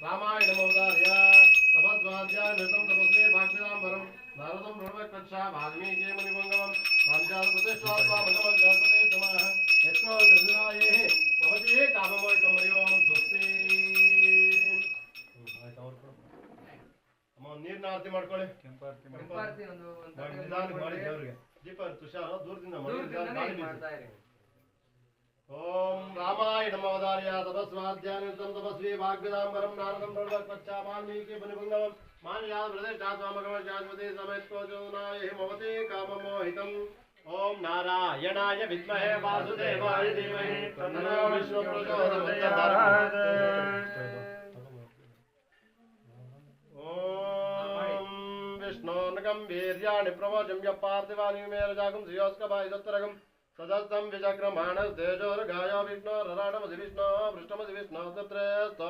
ರಾಮಾಯಣಮೋದಾರ್ಯ ತಪಸ್ವಾಧ್ಯಾಯ ನೃತಂ ತಪಸ್ವಿ ಭಾಗ್ಯದಾಂಬರಂ ನಾರದಂ ಬ್ರಹ್ಮಕಕ್ಷಾ ವಾಲ್ಮೀಕಿ ಮುನಿಪುಂಗವಂ ಮಾಂಚಾದ ಪ್ರತಿಷ್ಠಾತ್ವಾ ಭಗವದ್ಗಣಪತಿ ಸಮಾಹ ಯತ್ನೋ ಚಂದ್ರಾಯೇ ಭವತಿ ಕಾಮಮೋಹಿತಂ. ಹರಿ ಓಂ ಸ್ವಸ್ತಿ. ಅಮ್ಮ ನೀರಿನ ಆರತಿ ಮಾಡ್ಕೊಳ್ಳಿ. ಕೆಂಪಾರತಿ ಒಂದು ನಿಧಾನಕ್ಕೆ ಮಾಡಿ ದೇವರಿಗೆ. ದೀಪ ತುಷಾರ ದೂರದಿಂದ ಮಾಡ್ತಾ ಇರಿ. ಓಂ ರಾಮಾಯಣಮೋದಾರ್ಯ ತಪಸ್ವಾಧ್ಯಾಯ ತಪಸ್ವಿ ಭಾಗ್ಯದಾಂಬರಂ ನಾರದಂ ಬ್ರಹ್ಮಕಕ್ಷಾ ವಾಲ್ಮೀಕಿ ಮುನಿಪುಂಗವಂ मान्याद प्रतिष्ठात्वामकमश्चास्पति समेत्कोचोनाय हिमवते काममोहितम् ओम नारायणाय विद्महे वासुदेवाय धीमहि तन्नो विष्णुः प्रचोदयात् ओम विष्णोन्नकं वीर्याणि प्रवोचं यः पार्थिवानि मेरजागं श्रियोस्कभाय दत्तरगं सदस्तं विचक्रमाणस्तेजोर्गाय विष्णोरराडमसि विष्णो पृष्ठमसि विष्णो तत्रेस्त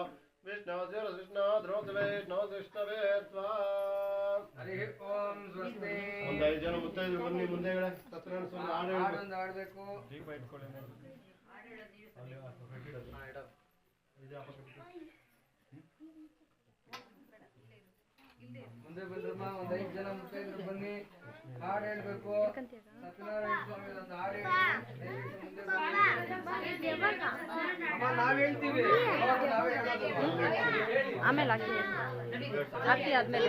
विष्णो शिरस्विष्णो ध्रुवते विष्णो विष्णवे त्वा ಹರಿ ಓಂ ಸ್ವಸ್ತಿ. ಒಂದು 5 ಜನ ಮುತ್ತೈದು ಬನ್ನಿ ಮುಂದೆಗಡೆ ಸತ್ಯನಾರಾಯಣ ಸ್ವಾಮಿ ಹಾಡೊಂದು ಹಾಡ್ಬೇಕು. ದೀಪ ಇಟ್ಕೊಳ್ಳಿ ಮುಂದೆ ಬಂದ್ರಮ್ಮ ಒಂದು 5 ಜನ ಮುತ್ತೈದರು ಬನ್ನಿ, ಹಾಡು ಹೇಳ್ಬೇಕು. ಸತ್ಯನಾರಾಯಣ ಸ್ವಾಮಿ ಒಂದು ಹಾಡು ಹೇಳಿ ಮುಂದೆ ಬನ್ನಿ. ಅಮ್ಮ ನಾವ್ ಹೇಳ್ತೀವಿ, ಅವಾಗ ನಾವೇ ಹೇಳೋದು. ಆಮೇಲೆ ಹಾಕಿ ಆದ್ಮೇಲೆ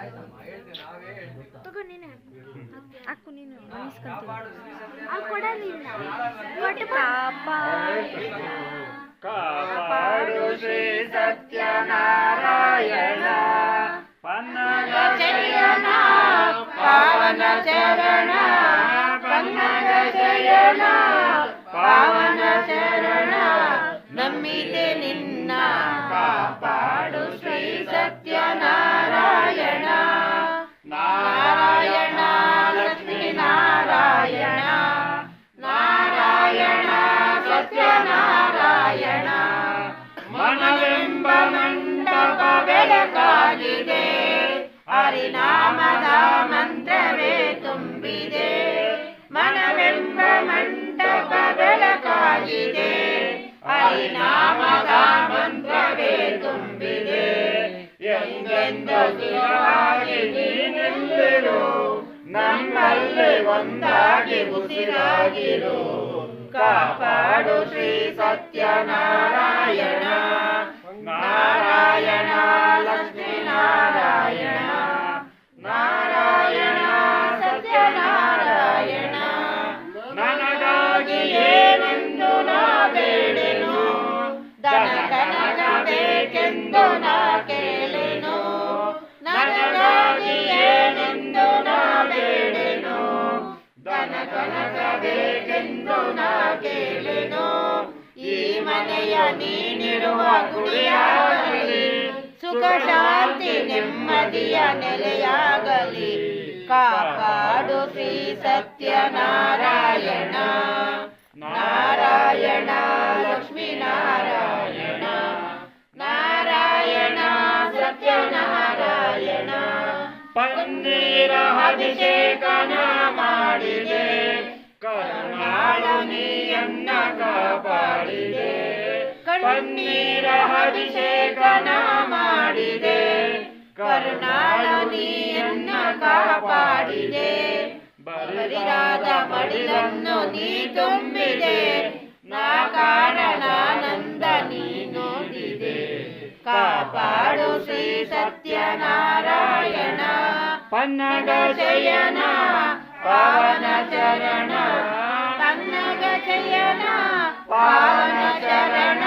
ಆಯ್ತಮ್ಮ ಹೇಳ್ತೀನಿ, ನಾವೇ ಹೇಳ್ತೀವಿ. ತಗೋ ನೀನೆ ಹಾಕು, ನೀನು ಕಾಪಾಡು ಶ್ರೀ ಕಾಪಾಡು ಶ್ರೀ ಸತ್ಯನಾರಾಯಣ ಪನ್ನಗ ಜಯನ ಪಾವನ ಚರಣ ಪನ್ನಗ ಜಯನ ಪಾವನ ಚರಣ ನಂಬಿದೆ ನಿನ್ನ ಕಾಪಾಡು ಶ್ರೀ ಸತ್ಯನಾರಾಯಣ ನಾರಾಯಣ ಲಕ್ಷ್ಮೀ ನಾರಾಯಣ ನಾರಾಯಣ ಸತ್ಯನಾರಾಯಣ ಮನವೆಂಬ ಮಂಟಪ ಬೆಳಕಾಗಿದೆ ಹರಿನಾಮದ ಮಂತ್ರವೇ ತುಂಬಿದೆ ಮನವೆಂಬ ಮಂಟಪ ಬೆಳಕಾಗಿದೆ ಹರಿನಾಮದ ಮಂತ್ರವೇ ತುಂಬಿದೆ ಎಂದೆಂದು ಸ್ಥಿರವಾಗಿ ನೀನೆಲ್ಲಿರು ನಮ್ಮಲ್ಲಿ ಒಂದಾಗಿ ಉಸಿರಾಗಿರು ಕಾಪಾಡು ಶ್ರೀ ಸತ್ಯನಾರಾಯಣ ನಾರಾಯಣ ಲಕ್ಷ್ಮೀ ನಾರಾಯಣ ನಾರಾಯಣ ಸತ್ಯನಾರಾಯಣ ನನಗಾಗಿ ಏನೆಂದು ನಾ ಬೇಡೆನು ಧನ ಕನಕ ಬೇಕೆಂದು ನಾ ಕೇಳೆನು ನನಗಾಗಿ ಏನೆಂದು ನಾ ಬೇಡೆನು ಧನ ಕನಕ ಬೇಕೆಂದು ನಾ ಕೇಳೆನು ಈ ಮನೆಯ ನೀನಿರುವ ಗುಡಿಯಾಗಲಿ ಸುಖ ಶಾಂತಿ ನೆಮ್ಮದಿಯ ನೆಲೆಯಾಗಲಿ ಕಾಪಾಡು ಶ್ರೀ ಸತ್ಯನಾರಾಯಣ ನಾರಾಯಣ ಲಕ್ಷ್ಮೀ ನಾರಾಯಣ ನಾರಾಯಣ ಸತ್ಯನಾರಾಯಣ ಪನ್ನೀರ ಅಭಿಷೇಕನ ಮಾಡಿದೆ ಕರುಣಾಳು ನೀಯನ್ನ ಕಾಪಾಡಿದೆ ಪನ್ನೀರ ಅಭಿಷೇಕನ ಮಾಡಿದೆ ಕರುಣಾಳು ನೀಯನ್ನ ಕಾಪಾಡಿದೆ ಬರಿದಾದ ಮಡಿಲನ್ನು ನೀ ತುಂಬಿದೆ ನಾ ಕಾರಣಾನಂದ ನೀ ನೋಡಿದೆ ಕಾಪಾಡು ಶ್ರೀ ಸತ್ಯನಾರಾಯಣ ಪನ್ನಗ ಜಯನ ಪಾವನ ಚರಣ ಪನ್ನಗ ಜಯನ ಪಾವನ ಚರಣ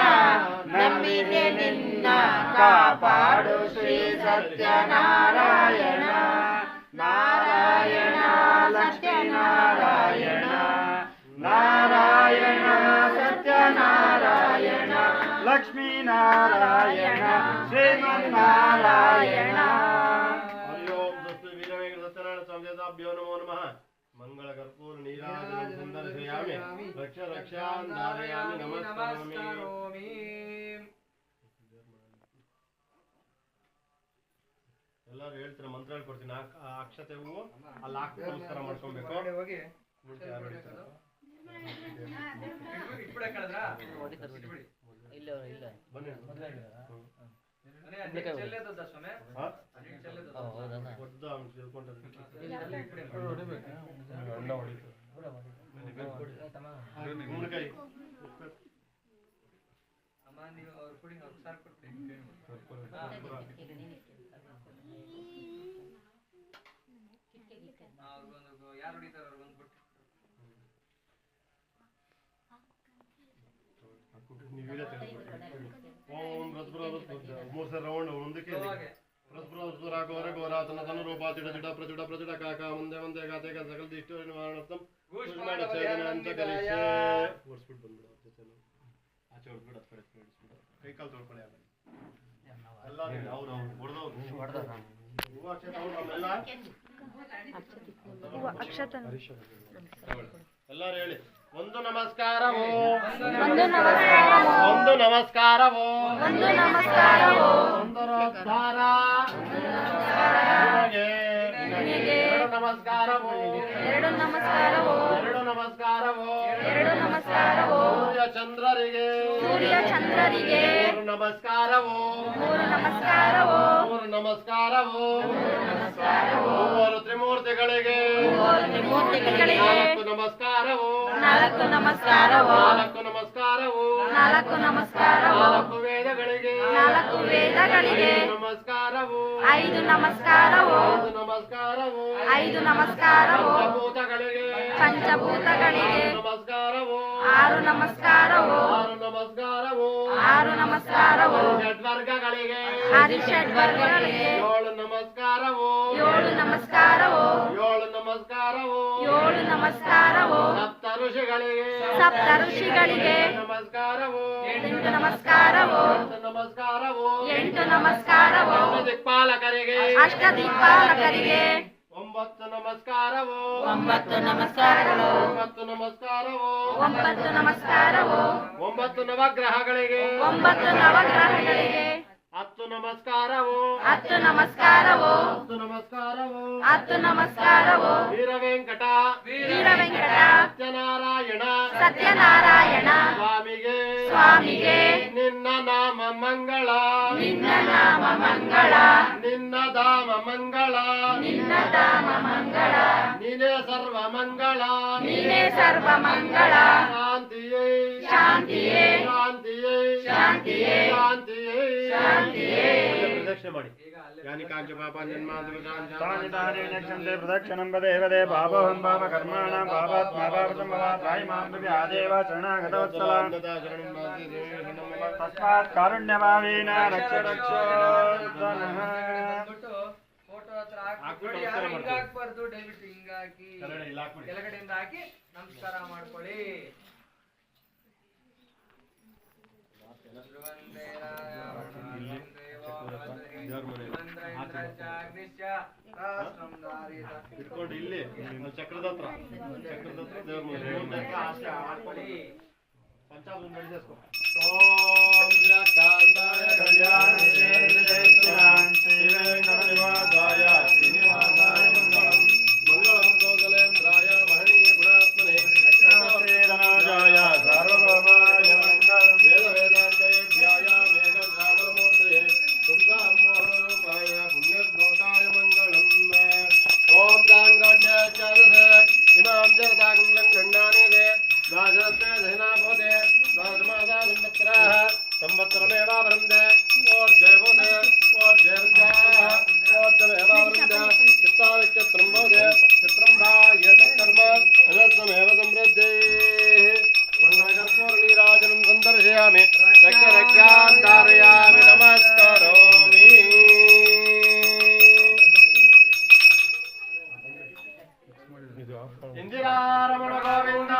ನಂಬಿದೆ ನಿನ್ನ ಕಾಪಾಡು ಶ್ರೀ ಸತ್ಯನಾರಾಯಣ ನಾರಾಯಣ ಸತ್ಯನಾರಾಯಣ ನಾರಾಯಣ ಸತ್ಯನಾರಾಯಣ ಲಕ್ಷ್ಮೀ ನಾರಾಯಣ ಶ್ರೀಮನ್ನಾರಾಯಣ ಹರಿ ಓಂ ಸ್ವಸ್ತಿ ವೀರವೇಂದ್ರ ಸತ್ಯನಾರಾಯಣ ಸ್ವಾಮಿ ದೇವತಾಭ್ಯೋ ನಮೋ ನಮಃ ಮಂಗಳ ಕರ್ಪೂರ ನೀರಾಜನಂ ಸುಂದರಶ್ರಯಾಮಿ ರಕ್ಷ ರಕ್ಷಾನ್ ಧಾರಯಾಮಿ ನಮಸ್ಕರೋಮಿ ನಮಸ್ಕಾರೋಮಿ. ಎಲ್ಲರೂ ಹೇಳ್ತೀರ ಮಂತ್ರ ಹೇಳ್ಕೊಡ್ತೀನಿ ಅಕ್ಷತೆ ಹೂವು ಅಲ್ಲಿ ಹಾಕಿ ನಮಸ್ಕಾರ ಮಾಡ್ಕೊಬೇಕು ಹೊರಗಡೆ ಹೋಗಿ ಮುಂಚೆ ಯಾರು ಹೊಡಿತಾರೆ? ಇಟ್ಬಿಡೆ ಕಳೆದ್ರಾ? ಇಟ್ಬಿಡಿ. ಬನ್ನಿ ಅದೇ ಅಲ್ಲಿಗೆ ಚೆಲ್ಲೆದದ್ದ ಸ್ವಾಮಿ? ಹಾ? ಅಲ್ಲಿಗೆ ಚೆಲ್ಲೆದದ್ದ? ದೊಡ್ಡ ಅವ್ನು ತಿಳ್ಕೊಂಡದ್ದು. ಅಲ್ಲೇ ಇಟ್ಬಿಡಿ. ಅಣ್ಣ ಹೊಡಿತು. ಕುಂಬಳಕಾಯಿ. ಅಮ್ಮ ನೀವು ಅವ್ರು ಕೊಡಿ, ಅವ್ರು ಸಾರ್ ಕೊಟ್ಬಿಡಿ. ಅವ್ರಿಗೊಂದು ಯಾರು ಹೊಡಿತಾರ ಅವ್ರಿಗೊಂದು ಬಿಟ್ಟು ನೀವು ವಿಡಿಯೋ ತೆಗೆದುಕೊಡಿ. ಓಂ ಮೂರು ಸಲ ರೌಂಡ್ ಮುಂದಕ್ಕೆ ಪರಸ್ಪರ ಘೋರ ಘೋರಾತನ ತನು ರೂಪ ಚಿಡ ಚಿಡ ಪ್ರಚುಡ ಪ್ರಚುಡ ಕಾಕ ಮುಂದೆ ಮುಂದೆ ಗಾತೆ ಸಕಲ ದಿಷ್ಟು ನಿವಾರಣಾರ್ಥಂ ಕೂಷ್ಮಾಂಡ ಛೇದನ ಅಂತ ಕಲಿಸೆ ಓಡಿಸ್ಬಿಟ್ಟು ಬಂದ್ಬಿಡು ಆಚೆ ಹೊಡ್ಬಿಡು ಹತ್ತು ಕಡೆ ಓಡಿಸ್ಬಿಡು ಕೈ ಕಾಲು ತೊಳ್ಕೊಳ್ಳಿ ಆಮೇಲೆ ಎಲ್ಲ ಅವ್ರು ಹೊಡೆದವ್ರು ಹೂವು ಅಕ್ಷತೆ ಅವ್ರು ನಮ್ಮೆಲ್ಲ ಅಕ್ಷತನ ಎಲ್ಲರೂ ಹೇಳಿ ಒಂದು ನಮಸ್ಕಾರವೋ ಒಂದು ನಮಸ್ಕಾರವೋ ಒಂದು ನಮಸ್ಕಾರವೋ ಒಂದು ನಮಸ್ಕಾರವೋ ಒಂದರೋದ್ಧಾರ ನಿನಗೆ ಎರಡು ನಮಸ್ಕಾರವೋ ಎರಡು ನಮಸ್ಕಾರವೋ ಎರಡು ನಮಸ್ಕಾರವೋ ಎರಡು ನಮಸ್ಕಾರವೋ ಸೂರ್ಯ ಚಂದ್ರರಿಗೆ ಸೂರ್ಯ ಚಂದ್ರರಿಗೆ ಮೂರು ನಮಸ್ಕಾರವೋ ಮೂರು ನಮಸ್ಕಾರವೋ ಮೂರು ನಮಸ್ಕಾರವೋ ಮೂವರು ತ್ರಿಮೂರ್ತಿಗಳಿಗೆ ತ್ರಿಮೂರ್ತಿಗಳಿಗೆ ನಾಲ್ಕು ನಮಸ್ಕಾರವೋ ನಾಲ್ಕು ನಮಸ್ಕಾರವೋ ನಾಲ್ಕು ನಮಸ್ಕಾರವೋ ನಾಲ್ಕು ನಮಸ್ಕಾರವೋ ನಾಲ್ಕು ವೇದಗಳಿಗೆ ನಾಲ್ಕು ವೇದಗಳಿಗೆ ನಮಸ್ಕಾರವೋ ಐದು ನಮಸ್ಕಾರವೋ ಐದು ನಮಸ್ಕಾರವೋ ಐದು ನಮಸ್ಕಾರವೋ ಪಂಚಭೂತಗಳಿಗೆ ಪಂಚಭೂತಗಳಿಗೆ ನಮಸ್ಕಾರವೋ ಆರು ನಮಸ್ಕಾರವೋ ಆರು ನಮಸ್ಕಾರವೋ ಆರು ನಮಸ್ಕಾರವೋ ಷಡ್ವರ್ಗಗಳಿಗೆ ಹರಿಷಡ್ವರ್ಗಗಳಿಗೆ ಏಳು ನಮಸ್ಕಾರವೋ ಏಳು ನಮಸ್ಕಾರವೋ ಏಳು ನಮಸ್ಕಾರವೋ ಏಳು ನಮಸ್ಕಾರವೋ ಸಪ್ತ ಋಷಿಗಳಿಗೆ ಸಪ್ತ ಋಷಿಗಳಿಗೆ ನಮಸ್ಕಾರವೋ ಎಂಟು ನಮಸ್ಕಾರವೋ ನಮಸ್ಕಾರವೋ ಎಂಟು ನಮಸ್ಕಾರವೋ ದಿಕ್ಪಾಲಕರಿಗೆ ಅಷ್ಟದಿಕ್ಪಾಲಕರಿಗೆ ಒಂಬತ್ತು ನಮಸ್ಕಾರವೋ ಒಂಬತ್ತು ನಮಸ್ಕಾರಗಳು ಒಂಬತ್ತು ನಮಸ್ಕಾರವೋ ಒಂಬತ್ತು ನಮಸ್ಕಾರವೋ ಒಂಬತ್ತು ನವಗ್ರಹಗಳಿಗೆ ಒಂಬತ್ತು ನವಗ್ರಹಗಳಿಗೆ ಹತ್ತು ನಮಸ್ಕಾರವೋ ಹತ್ತು ನಮಸ್ಕಾರವೋ ಹತ್ತು ನಮಸ್ಕಾರವೋ ಹತ್ತು ನಮಸ್ಕಾರವೋ ವೀರವೆಂಕಟ ವೀರವೆಂಕಟ ಸತ್ಯನಾರಾಯಣ ಸತ್ಯನಾರಾಯಣ ಸ್ವಾಮಿಗೆ ಸ್ವಾಮಿಗೆ ನಿನ್ನ ನಾಮ ಮಂಗಳ ನಿನ್ನ ನಾಮ ಮಂಗಳ ನಿನ್ನ ಧಾಮ ಮಂಗಳ ನಿನ್ನ ಧಾಮ ಮಂಗಳ ನೀನೇ ಸರ್ವ ಮಂಗಳ ನೀನೇ ಸರ್ವ ಮಂಗಳ ಶಾಂತಿಯೇ ಶಾಂತಿಯೇ ಶಾಂತಿಯೇ ಶಾಂತಿಯೇ ಶಾಂತಿಯೇ ಶಾಂತಿಯೇ ಪ್ರದಕ್ಷಿಣೆ ಮಾಡಿ ಯಾನಿ ಕಾಂಚ ಪಾಪ ತಾನಿ ತಾನಿ ನಕ್ಷಂತೆ ಪ್ರದಕ್ಷಿಣಂ ಪದೇವದೇ ಪಾಪೋಹಂ ಪಾಪ ಕರ್ಮಾಣಂ ಪಾಪಾತ್ಮ ಪಾಪತಂ ಭವಾತ್ರಾಯಿ ಮಾಂ ಪ್ರವ್ಯಾದೇವ ಶರಣಾಗತವತ್ಸಲ ತಸ್ಮಾತ್ ಕಾರುಣ್ಯಭಾವೇನ ರಕ್ಷ ರಕ್ಷೋ ಫೋಟೋ ಹತ್ರ ಹಾಕಿ ಯಾರು ಹಿಂಗಾಕ್ಬಾರ್ದು ದಯವಿಟ್ಟು ಹಿಂಗಾಕಿ ಕೆಳಗಡೆಯಿಂದ ಹಾಕಿ ನಮಸ್ಕಾರ ಮಾಡ್ಕೊಳ್ಳಿ. ಇಟ್ಕೊಂಡು ಇಲ್ಲಿ ಚಕ್ರದ ಹತ್ರ ದೇವ್ರ ಮುಂದೆ ಪಂಚಾಮೃತ ನಡೆಸ್ಕೊ. ಓಂ ಕಾಂತಾಯ ಮಂಗಳಂ ಕೌಸಲೇಂದ್ರಾಯ ಮಹನೀಯ ಗುಣಾತ್ಮನೆ ಸಾರ್ವಭೌಮಾಯ ಮಂಗಳಂ ವೇದ ವೇದಾಂತ ವೇದ್ಯಾಯ ಮೇಘಂ ರಾಮಮೂರ್ತಯೇ ಪುಂಸಾಂ ಮೋಹನರೂಪಾಯ ಪುಣ್ಯಶ್ಲೋಕಾಯ ಮಂಗಳಂ. ಓಂ ಸಾಂಗ್ರಾಣ್ಯಾಚಾರಸೆ ಇಮಾಂ ಜಗದಾಗಂ ಗಂಡಾನೇದೆ ದ್ವಾದಶರತ್ನೇ ದಹಿನಾ ಭವತೆ ದ್ವಾದಶಮಾಸಾ ಸಂವತ್ಸರಾಃ ಸಂವತ್ಸರಮೇವಾವೃಂದೆ ಓರ್ಜಯಭೂತೆ ಓರ್ಜಯವೃದ್ಧಾಃ ಓರ್ಜಮೇವಾವೃಂದೆ ಚಿತ್ತಾನಕ್ಷತ್ರಂ ಭವತೆ ಚಿತ್ರಂ ಭಾ ಏತತ್ಕರ್ಮ ಅನಸ್ತಮೇವ ಸಮೃದ್ಧೇಃ. ಮಂಗಳಕರ್ಪೂರನೀರಾಜನಂ ಸಂದರ್ಶಯಾಮಿ ರಕ್ಷರಕ್ಷಾಂ ಧಾರಯಾಮಿ ನಮಸ್ಕರೋಮಿ. ಇಂದಿರಾರಮಣ ಗೋವಿಂದ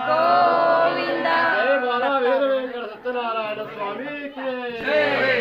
ಗೋವಿಂದ ಜಯ ಬಾಲ ವೀರ ವೆಂಕಟ ಸತ್ಯನಾರಾಯಣ ಸ್ವಾಮಿ ಕಿ ಜೈ.